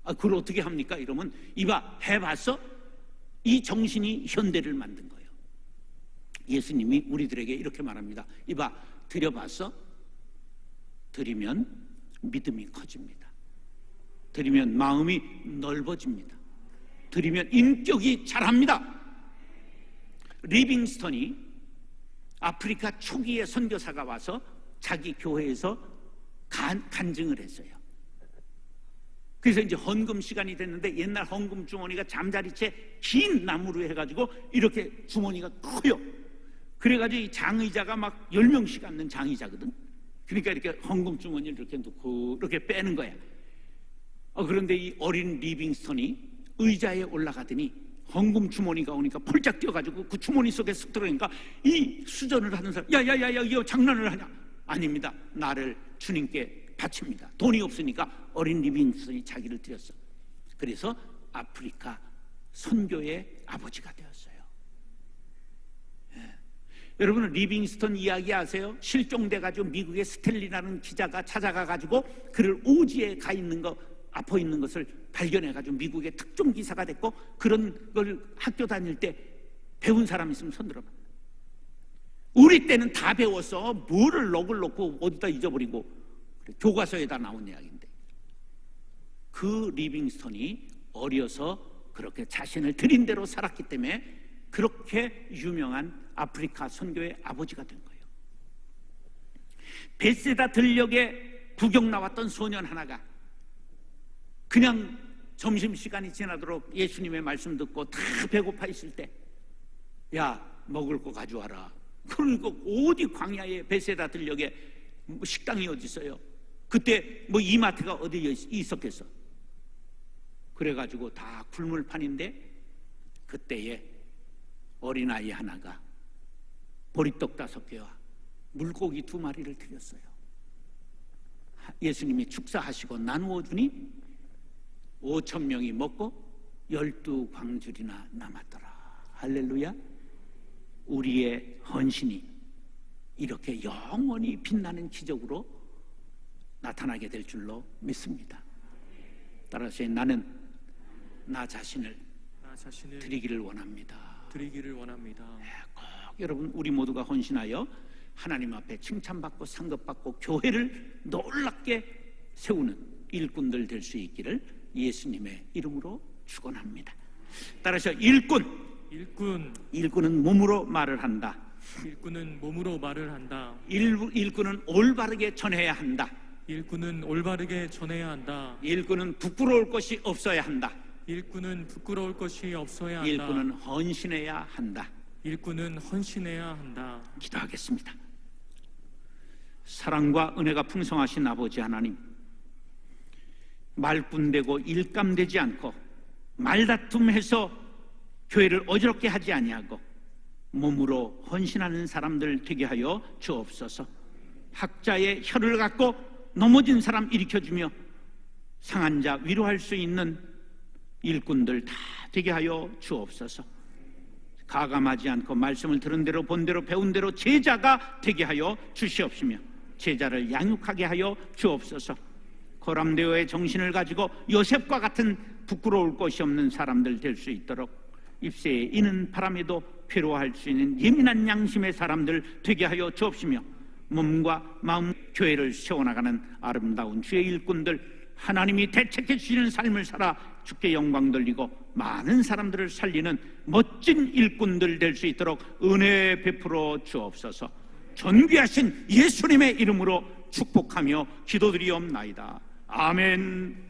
그걸 어떻게 합니까? 이러면 이봐, 해봤어? 이 정신이 현대를 만든 거예요. 예수님이 우리들에게 이렇게 말합니다. 이봐, 드려봤어? 드리면 믿음이 커집니다. 드리면 마음이 넓어집니다. 드리면 인격이 자랍니다. 리빙스턴이 아프리카 초기의 선교사가 와서 자기 교회에서 간증을 했어요. 그래서 이제 헌금 시간이 됐는데 옛날 헌금 주머니가 잠자리채 긴 나무로 해가지고 이렇게 주머니가 커요. 그래가지고 이 장의자가 막 10명씩 앉는 장의자거든. 그러니까 이렇게 헌금 주머니를 이렇게 놓고 이렇게 빼는 거야. 그런데 이 어린 리빙스턴이 의자에 올라가더니 헌금 주머니가 오니까 폴짝 뛰어가지고 그 주머니 속에 쓱 들어가니까 이 수전을 하는 사람, 야야야야, 이거 장난을 하냐? 아닙니다. 나를 주님께 바칩니다. 돈이 없으니까 어린 리빙스턴이 자기를 드렸어. 그래서 아프리카 선교의 아버지가 되었어요. 예. 여러분은 리빙스턴 이야기 아세요? 실종돼가지고 미국의 스탠리라는 기자가 찾아가가지고 그를 오지에 가 있는 거, 아파 있는 것을 발견해가지고 미국의 특종 기사가 됐고, 그런 걸 학교 다닐 때 배운 사람 있으면 손 들어봐. 우리 때는 다 배웠어. 뭐를 럭을 놓고 어디다 잊어버리고. 교과서에다 나온 이야기인데, 그 리빙스턴이 어려서 그렇게 자신을 들인 대로 살았기 때문에 그렇게 유명한 아프리카 선교의 아버지가 된 거예요. 벳세다 들녘에 구경 나왔던 소년 하나가 그냥 점심시간이 지나도록 예수님의 말씀 듣고 다 배고파 있을 때, 야, 먹을 거 가져와라. 그러니까 어디 광야에 벳세다 들녘에 식당이 어디 있어요? 그때 뭐 이마트가 어디 있었겠어? 그래가지고 다 굴물판인데, 그때에 어린아이 하나가 보리떡 5개와 물고기 2마리를 드렸어요. 예수님이 축사하시고 나누어 주니 5,000명이 먹고 12광줄이나 남았더라. 할렐루야. 우리의 헌신이 이렇게 영원히 빛나는 기적으로 나타나게 될 줄로 믿습니다. 따라서 나는 나 자신을 드리기를 원합니다. 꼭 여러분, 우리 모두가 헌신하여 하나님 앞에 칭찬받고 상급받고 교회를 놀랍게 세우는 일꾼들 될 수 있기를 예수님의 이름으로 축원합니다. 따라서 일꾼은 몸으로 말을 한다.
일꾼은 몸으로 말을 한다.
일꾼은 올바르게 전해야 한다.
일꾼은 올바르게 전해야 한다.
일꾼은 부끄러울 것이 없어야 한다.
일꾼은 부끄러울 것이 없어야 한다.
일꾼은 헌신해야 한다.
일꾼은 헌신해야 한다.
기도하겠습니다. 사랑과 은혜가 풍성하신 아버지 하나님, 말뿐되고 일감되지 않고 말다툼해서 교회를 어지럽게 하지 아니하고 몸으로 헌신하는 사람들 되게 하여 주옵소서. 학자의 혀를 갖고 넘어진 사람 일으켜주며 상한 자 위로할 수 있는 일꾼들 다 되게 하여 주옵소서. 가감하지 않고 말씀을 들은 대로 본 대로 배운 대로 제자가 되게 하여 주시옵시며 제자를 양육하게 하여 주옵소서. 고람되어의 정신을 가지고 요셉과 같은 부끄러울 것이 없는 사람들 될 수 있도록 입새에 이는 바람에도 괴로워할 수 있는 예민한 양심의 사람들 되게 하여 주옵시며 몸과 마음 교회를 세워나가는 아름다운 주의 일꾼들, 하나님이 대책해 주시는 삶을 살아 주께 영광 돌리고 많은 사람들을 살리는 멋진 일꾼들 될 수 있도록 은혜 베풀어 주옵소서. 존귀하신 예수님의 이름으로 축복하며 기도드리옵나이다. 아멘.